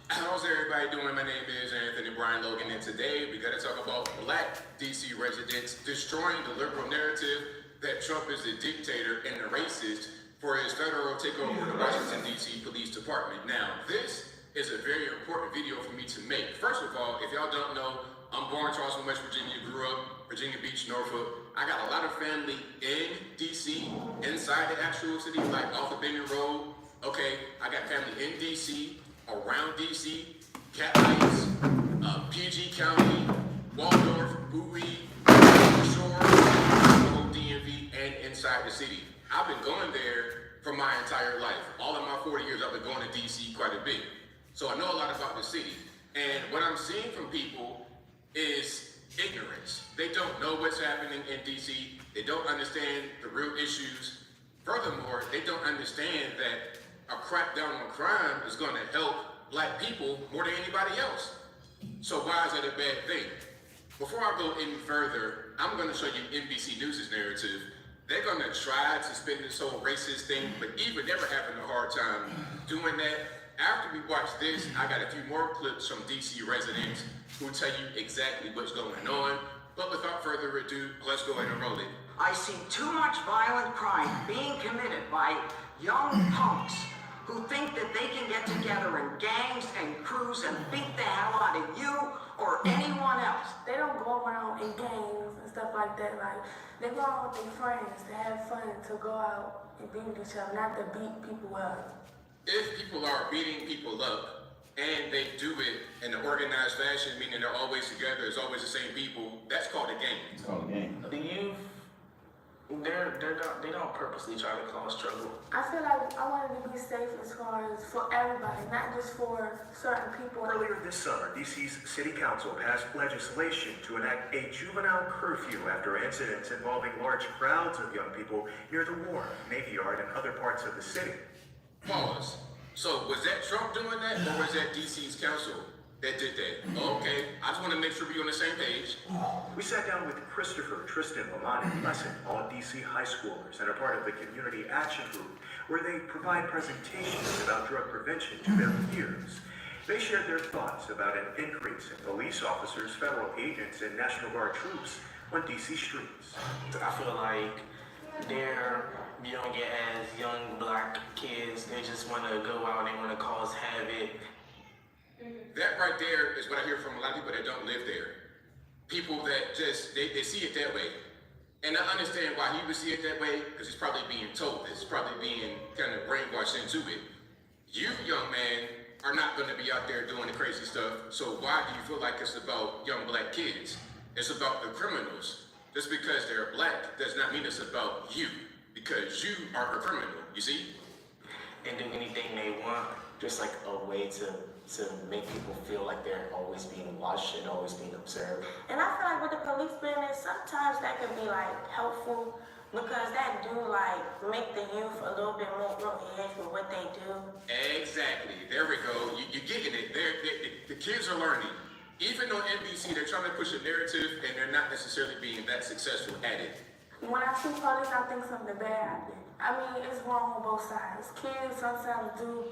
How's everybody doing? My name is Anthony Brian Logan, and today we got to talk about black DC residents destroying the liberal narrative that Trump is a dictator and a racist for his federal takeover of the Washington DC Police Department. Now, this is a very important video for me to make. First of all, if y'all don't know, I'm born in Charleston, West Virginia, grew up Virginia Beach, Norfolk. I got a lot of family in DC, inside the actual city, like off of Bennett Road. Okay, I got family in DC, around DC, Cat Heights, PG County, Waldorf, Bowie, Shore, the whole DMV, and inside the city. I've been going there for my entire life. All of my 40 years, I've been going to DC quite a bit. So I know a lot about the city. And what I'm seeing from people is ignorance. They don't know what's happening in DC. They don't understand the real issues. Furthermore, they don't understand that a crackdown on crime is going to help black people more than anybody else. So why is that a bad thing? Before I go any further, I'm going to show you NBC News' narrative. They're going to try to spin this whole racist thing, but even they're having a hard time doing that. After we watch this, I got a few more clips from DC residents who tell you exactly what's going on. But without further ado, let's go ahead and roll it. I see too much violent crime being committed by young punks who think that they can get together in gangs and crews and beat the hell out of you or anyone else. They don't go around in gangs and stuff like that. Like, they go out with their friends to have fun, to go out and be with each other, not to beat people up. If people are beating people up and they do it in an organized fashion, meaning they're always together, it's always the same people, that's called a gang. It's called a gang. The youth, they're they don't purposely try to cause trouble. I feel like I wanted to be safe as far as for everybody, not just for certain people. Earlier this summer, DC's City Council passed legislation to enact a juvenile curfew after incidents involving large crowds of young people near the War, Navy Yard, and other parts of the city. Pause. So was that Trump doing that, or was that DC's council that did that? Oh, okay, I just want to make sure we're on the same page. We sat down with Christopher, Tristan, Lamont, and Lesson, all DC high schoolers, and are part of the Community Action Group, where they provide presentations about drug prevention to their peers. They shared their thoughts about an increase in police officers, federal agents, and National Guard troops on DC streets. I feel like you don't get as young black kids, they just want to go out and they want to cause havoc. That right there is what I hear from a lot of people that don't live there. People that just, they see it that way. And I understand why he would see it that way, because he's probably being told this, probably being kind of brainwashed into it. You, young man, are not going to be out there doing the crazy stuff, so why do you feel like it's about young black kids? It's about the criminals. Just because they're black does not mean it's about you, because you are a criminal, you see? And do anything they want, just like a way to make people feel like they're always being watched and always being observed. And I feel like with the police business, sometimes that can be like helpful because that do like make the youth a little bit more on edge with what they do. Exactly. There we go. You're getting it. The kids are learning. Even on NBC, they're trying to push a narrative, and they're not necessarily being that successful at it. When I see police, I think something bad happened. I mean, it's wrong on both sides. Kids sometimes do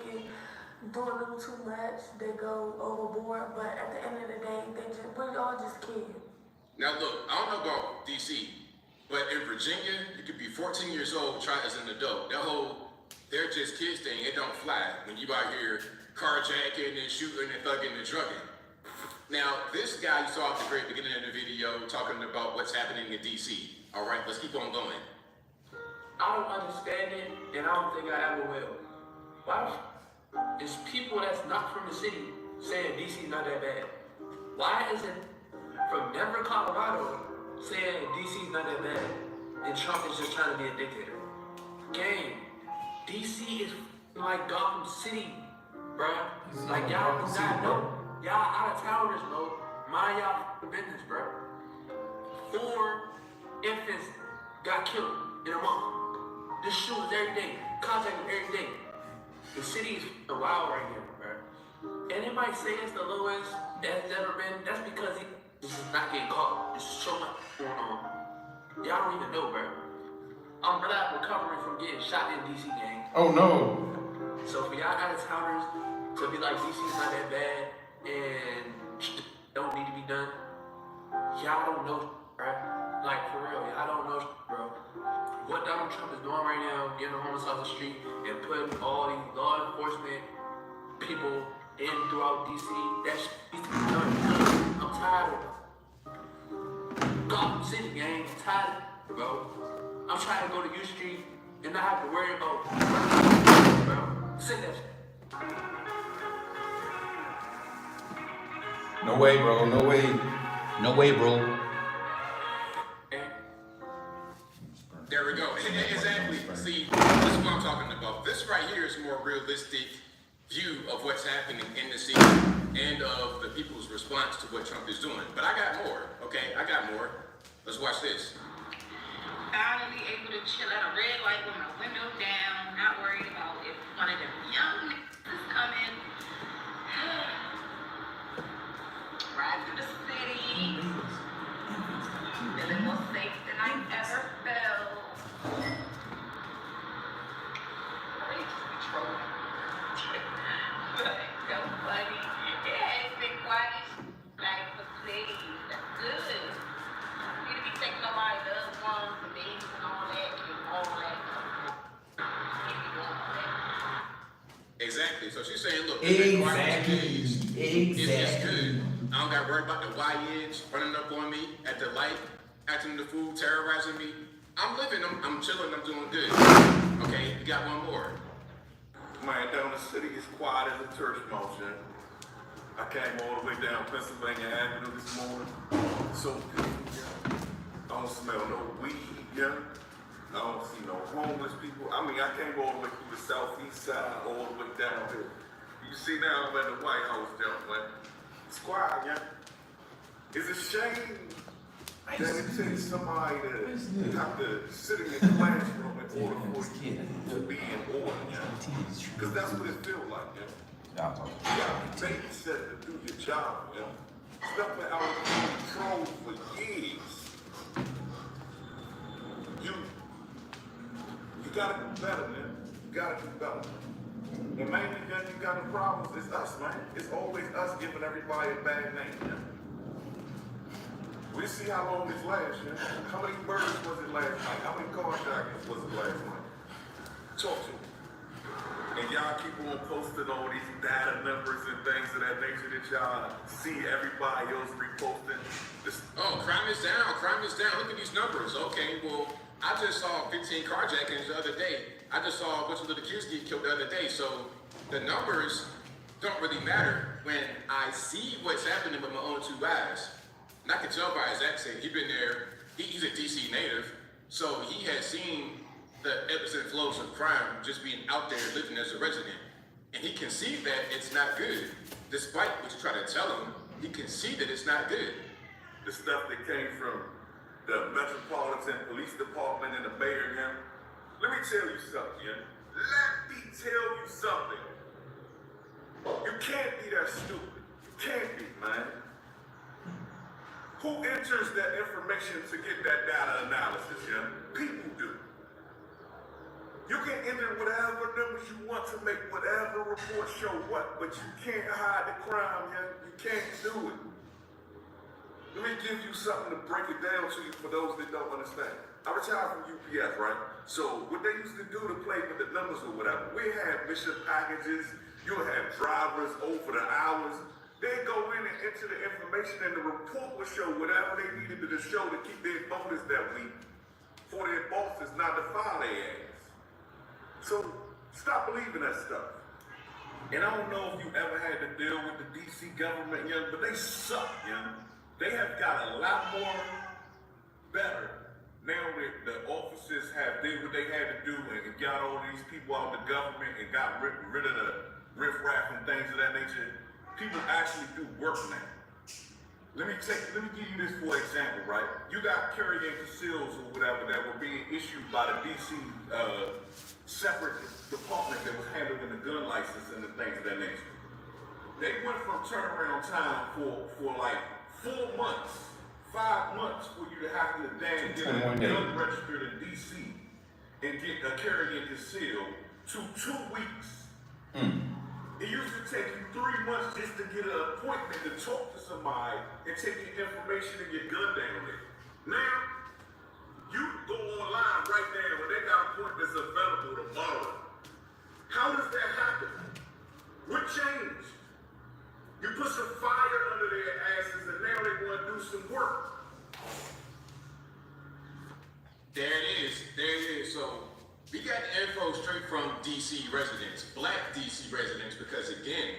a little too much. They go overboard, but at the end of the day, we're all just kids. Now look, I don't know about DC, but in Virginia, you could be 14 years old, try as an adult. That whole they're just kids thing, it don't fly when you out here carjacking and shooting and thugging and drugging. Now, this guy you saw at the very beginning of the video talking about what's happening in DC. All right, let's keep on going. I don't understand it, and I don't think I ever will. Why is people that's not from the city saying DC's not that bad? Why is it from Denver, Colorado saying DC's not that bad and Trump is just trying to be a dictator? Gang, DC is like Gotham City, bruh. Like y'all do not know. Y'all out of towners, bro. Mind y'all business, bro. 4 infants got killed in a month. This shootings every day, contacting every day. The city is wild right here, bro. And it might say it's the lowest that's ever been. That's because this is not getting caught. There's so much going on. Y'all don't even know, bro. I'm black recovering from getting shot in DC, gang. Oh no. So for y'all out of towners to be like DC's not that bad and don't need to be done, y'all don't know, bro. Like for real, y'all don't know, bro. What Donald Trump is doing right now, getting the homeless off the street and putting all these law enforcement people in throughout DC, that shit needs to be done. I'm tired of it. Gotham City, gang. I'm tired of it, bro. I'm trying to go to U Street and not have to worry about, bro. Say that shit. No way, bro. No way. No way, bro. There we go. Exactly. See, this is what I'm talking about. This right here is a more realistic view of what's happening in the city and of the people's response to what Trump is doing. But I got more, okay? I got more. Let's watch this. Finally able to chill at a red light with my window down, not worried about if one of them young niggas is coming. Ride through the city, feeling more safe than I ever felt. Ready to be trolling. But so funny. Yeah, it's been quiet like for please. That's good. You to be taking on my loved ones and babies and all that and all that. Exactly. So she's saying, look, exactly. It's good. I don't got to worry about the YNs running up on me at the light, acting the fool, terrorizing me. I'm living, I'm chilling, I'm doing good. Okay, we got one more. Man, down the city is quiet as a church motion. I came all the way down Pennsylvania Avenue this morning. So good. I don't smell no weed, yeah. I don't homeless people. I mean, I came all the way through the southeast side, all the way down here. You see now I'm at the White House down there. It's quiet, yeah. It's a shame that it takes somebody to have to sit in the classroom in order for you to be in order, yeah. Because that's what it feels like, yeah. You got to babysit to do your job, yeah. Stuff been out of control for years. You gotta do better, man. You gotta do better. The main thing you got the problems is us, man. It's always us giving everybody a bad name, man. We see how long this lasts, man. How many murders was it last night? How many carjackings was it last night? Talk to me. And y'all keep on posting all these data numbers and things of that nature that y'all see everybody else reposting. Oh, crime is down, crime is down. Look at these numbers. Okay, well, I just saw 15 carjackings the other day. I just saw a bunch of little kids get killed the other day. So the numbers don't really matter when I see what's happening with my own two eyes. And I can tell by his accent, he's been there, he's a DC native, so he has seen the ebbs and flows of crime just being out there living as a resident. And he can see that it's not good. Despite what you try to tell him, he can see that it's not good. The stuff that came from the Metropolitan Police Department in the Bay Area. Let me tell you something, yeah? Let me tell you something. You can't be that stupid. You can't be, man. Who enters that information to get that data analysis, yeah? People do. You can enter whatever numbers you want to make whatever report show what, but you can't hide the crime, yeah? You can't do it. Let me give you something to break it down to you for those that don't understand. I retired from UPS, right? So what they used to do to play with the numbers or whatever, we had mission packages, you'll have drivers over the hours. They'd go in and enter the information and the report would show whatever they needed to show to keep their bonus that week for their bosses not to fire their ass. So stop believing that stuff. And I don't know if you ever had to deal with the DC government, young, but they suck, young. They have got a lot more better now that the officers have did what they had to do and got all these people out of the government and got rid of the riffraff and things of that nature. People actually do work now. Let me give you this for example, right? You got carrying conceals or whatever that were being issued by the DC separate department that was handling the gun license and the things of that nature. They went from turnaround time for like 4 months, 5 months for you to have to then get a gun registered in DC and get a carrying conceal to 2 weeks. It used to take you 3 months just to get an appointment to talk to somebody and take your information and your gun down there. Now, you go online right now and they got appointments available tomorrow. How does that happen? What changed? You put some fire under their asses and now they want to do some work. There it is. So we got the info straight from DC residents, black DC residents, because again,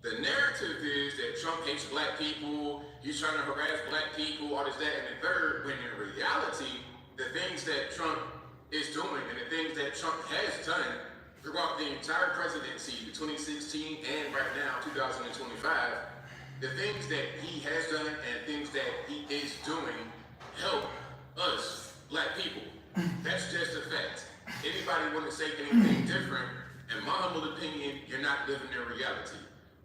the narrative is that Trump hates black people, he's trying to harass black people, all this, that, and the third, when in reality, the things that Trump is doing and the things that Trump has done throughout the entire presidency, the 2016 and right now, 2025, the things that he has done and things that he is doing help us, black people. That's just a fact. Anybody want to say anything different, in my humble opinion, you're not living in reality.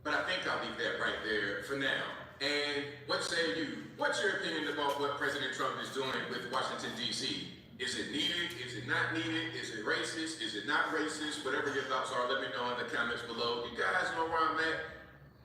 But I think I'll leave that right there for now. And what say you? What's your opinion about what President Trump is doing with Washington, D.C.? Is it needed? Is it not needed? Is it racist? Is it not racist? Whatever your thoughts are, let me know in the comments below. You guys know where I'm at.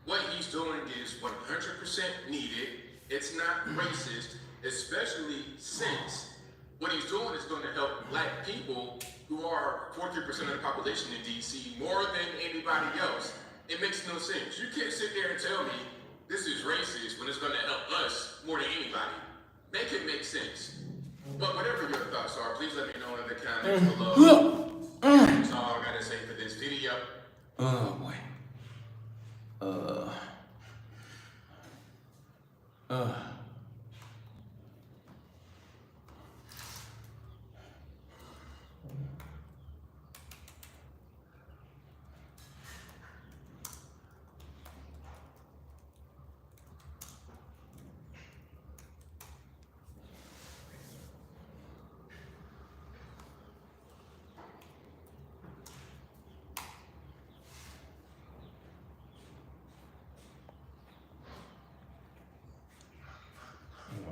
What he's doing is 100% needed. It's not racist, especially since what he's doing is going to help black people who are 43% of the population in DC more than anybody else. It makes no sense. You can't sit there and tell me this is racist when it's going to help us more than anybody. Make it make sense. But whatever your thoughts are, please let me know in the comments below. That's all I got to say for this video. Oh boy.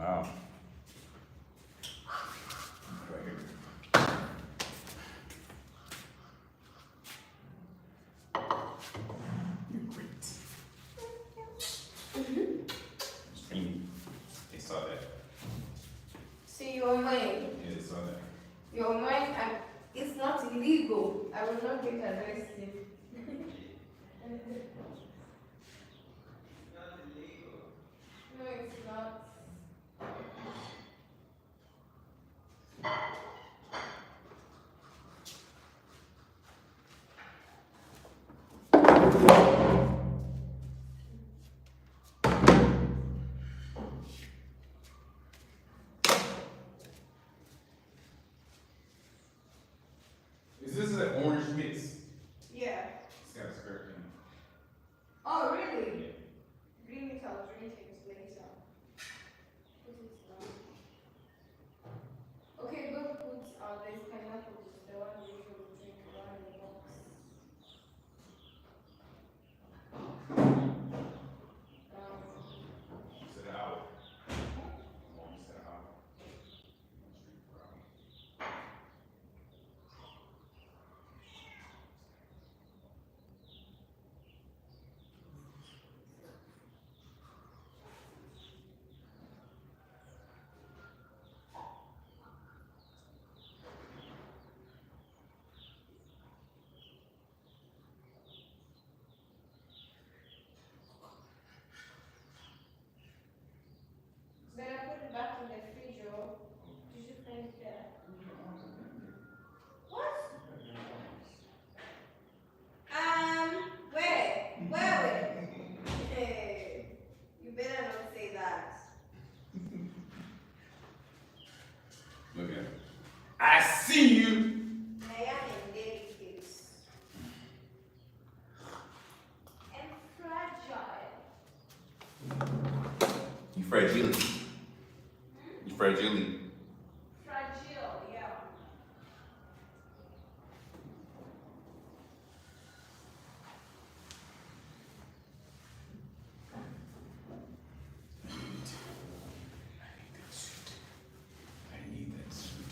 Wow. Right here. You're great. Streaming. They saw that. See, you're mine. Yeah, they saw that. You're mine, and it's not illegal. I will not get arrested. No, it's not. Is this an orange mix? Yeah. It's got a skirt in it. Oh, really? Bring it out, drink it later. Put it down. Okay, go put this pineapple, the one we usually drink, the one in the box. You said an hour. Oh, you said an hour. Better put it back in the fridge, or did you find it there? What? Where? Hey, you better not say that. Look at it. I see you. I am delicate and fragile. You fragile. You fragile. Fragile, yeah. I need that suit.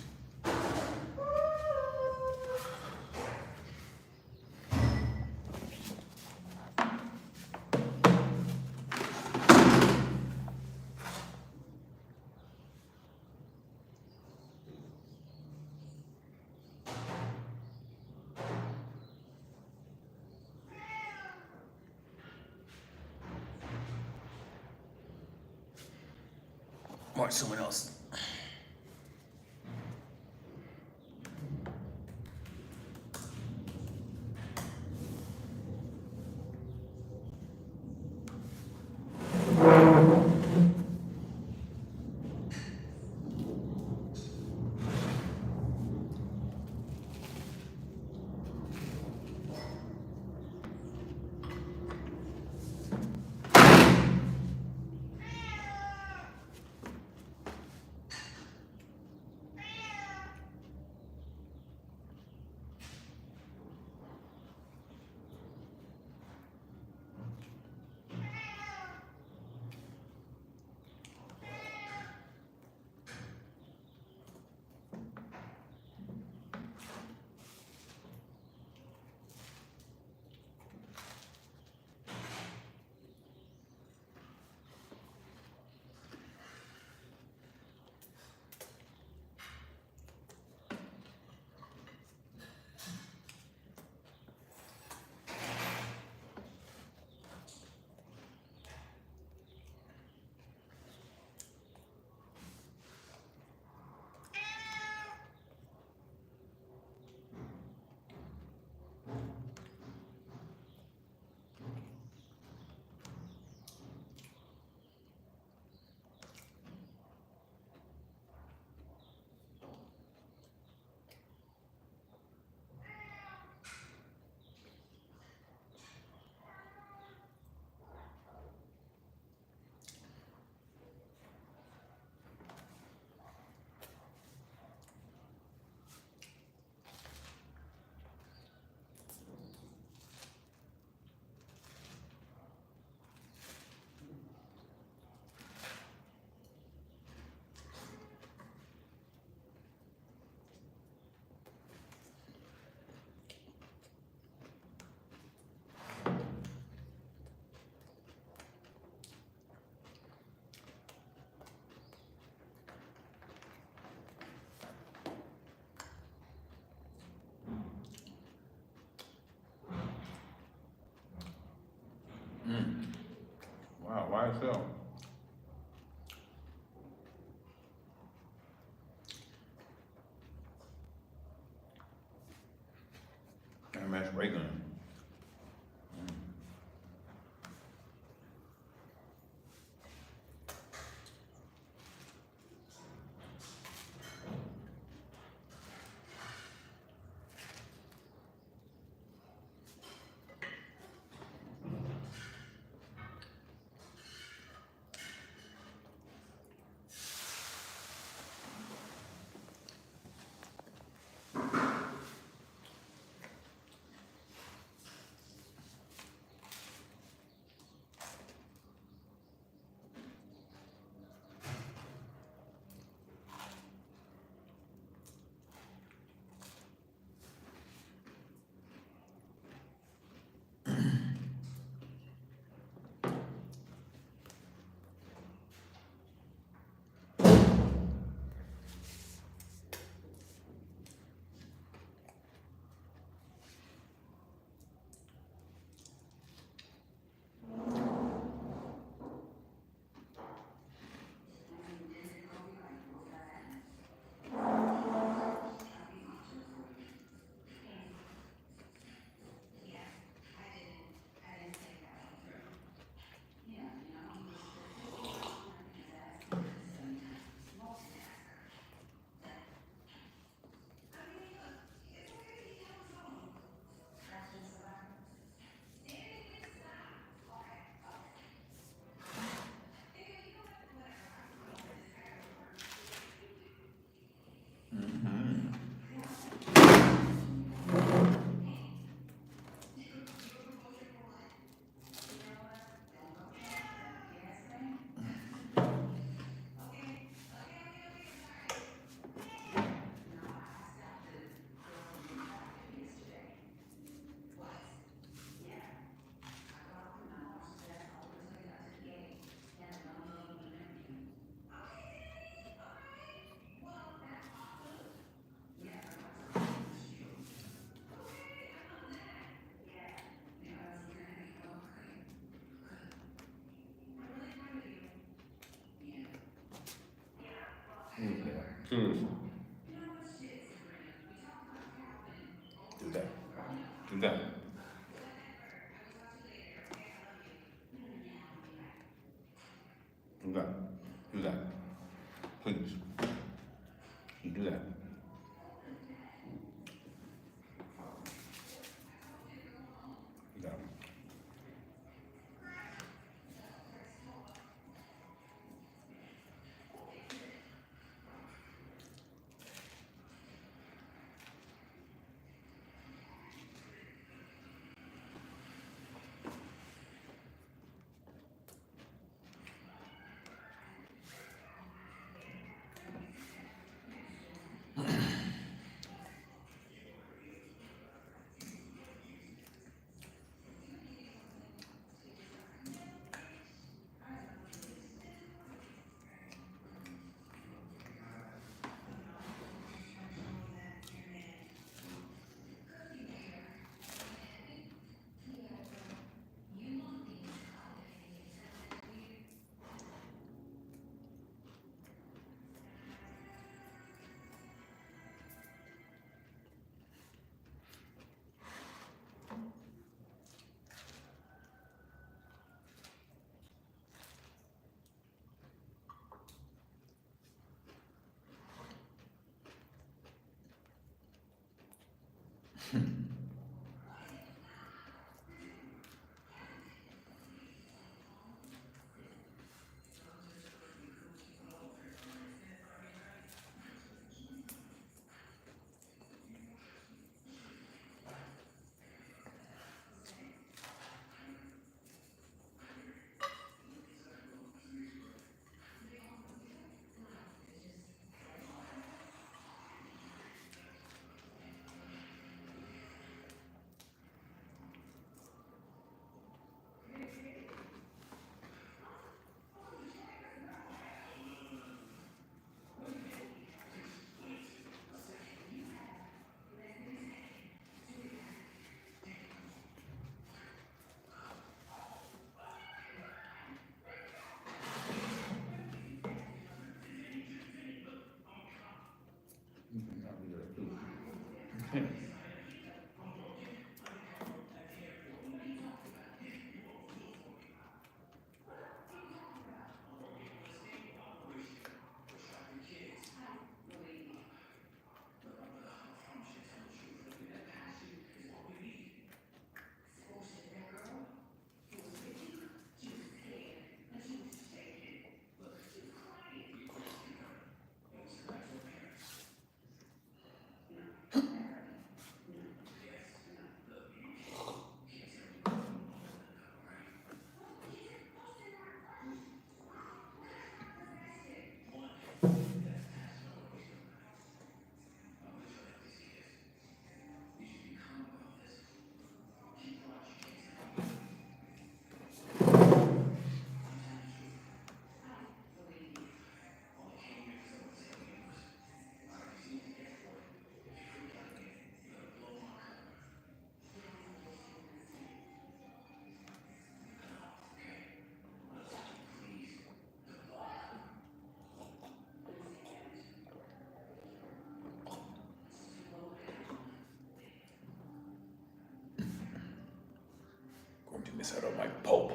Watch someone else. by itself. And mashed bacon. Seriously. Do that. Do that. Do that. Do that. Please. You do that. Do that. This head up like Pope.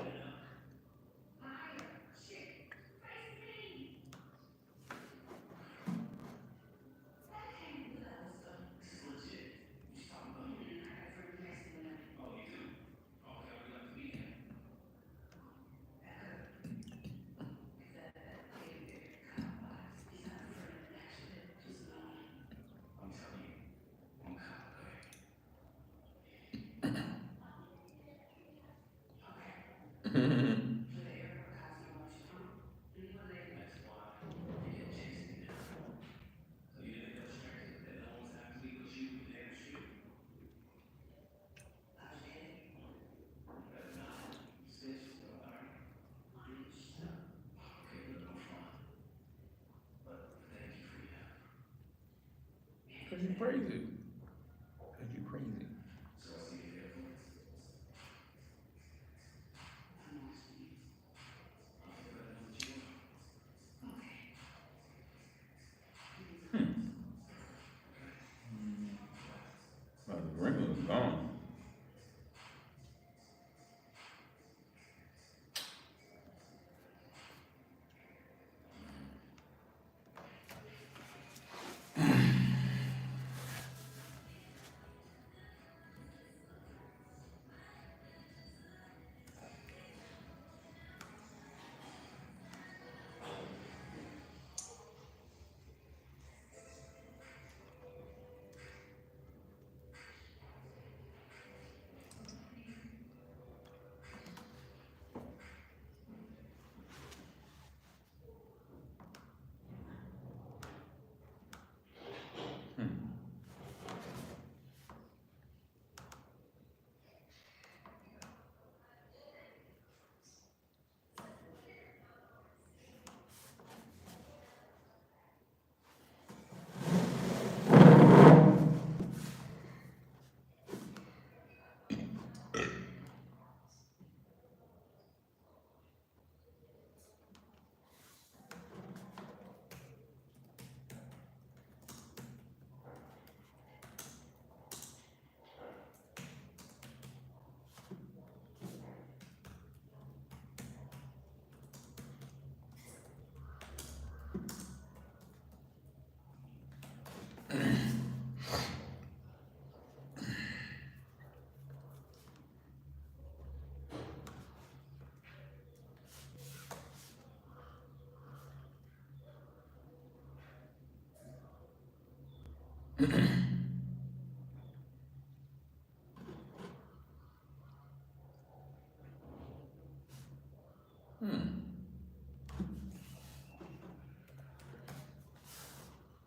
Cause you crazy. Cause you crazy. Well, the ring was gone.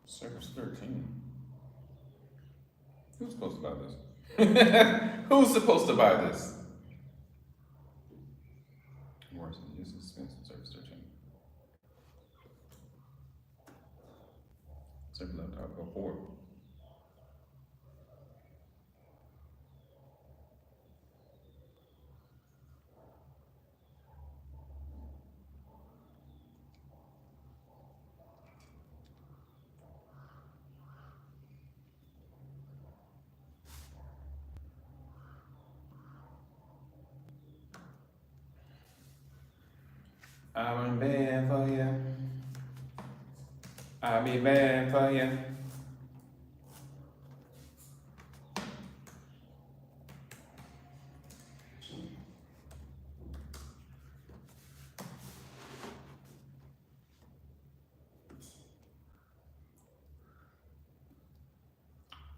Circus 13. Who's supposed to buy this? Who's supposed to buy this? Worse than this expensive. Circus 13. Circus laptop go forward. I'm bad for you. I'll be bad for you.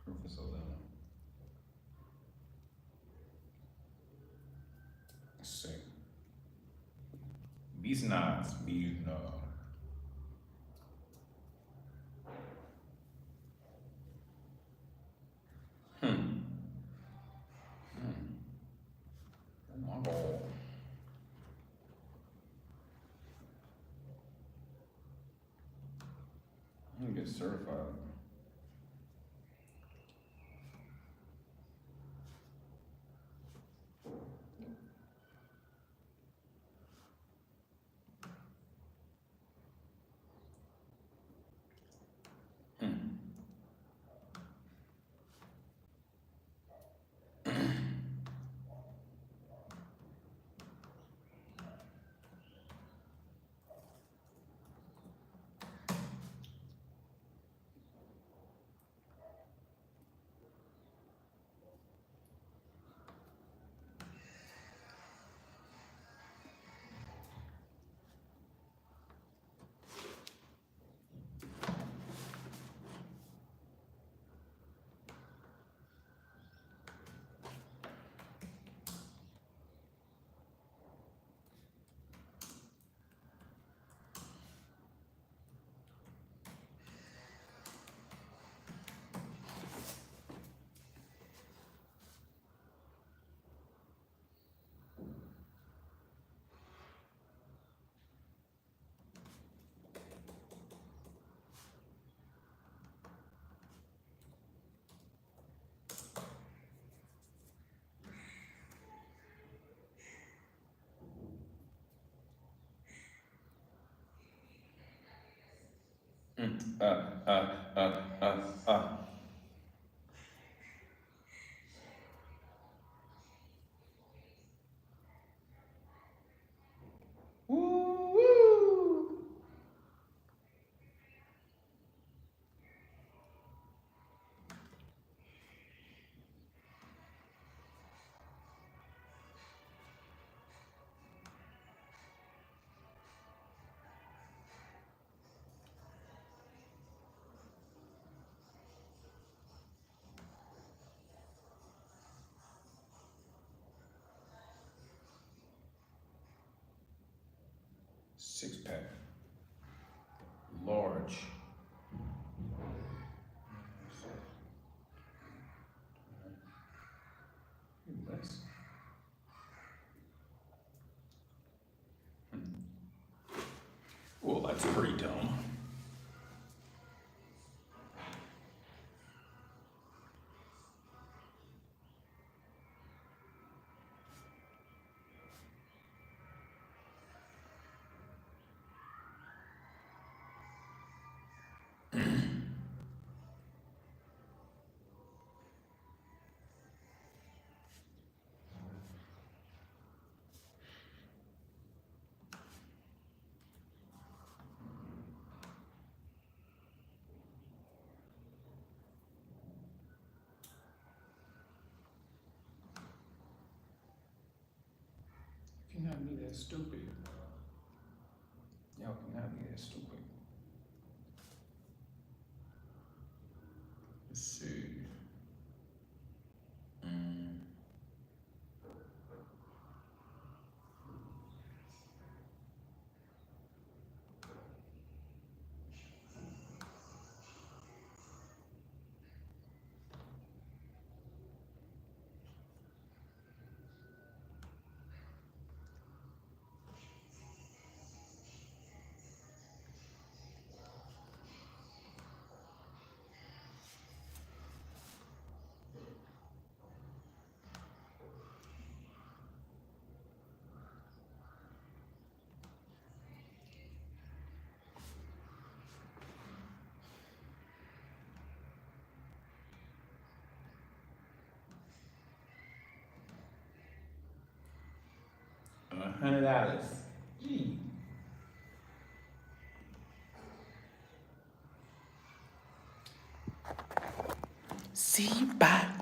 Rufus O'Donnell. Sick. Beast nods. Beast nods. Oh my God. I'm gonna get certified. Six pack. Large. Less. Well, that's pretty dumb. Cannot be that stupid. Y'all cannot be that stupid. Let's see. $100. Gee. See, bye.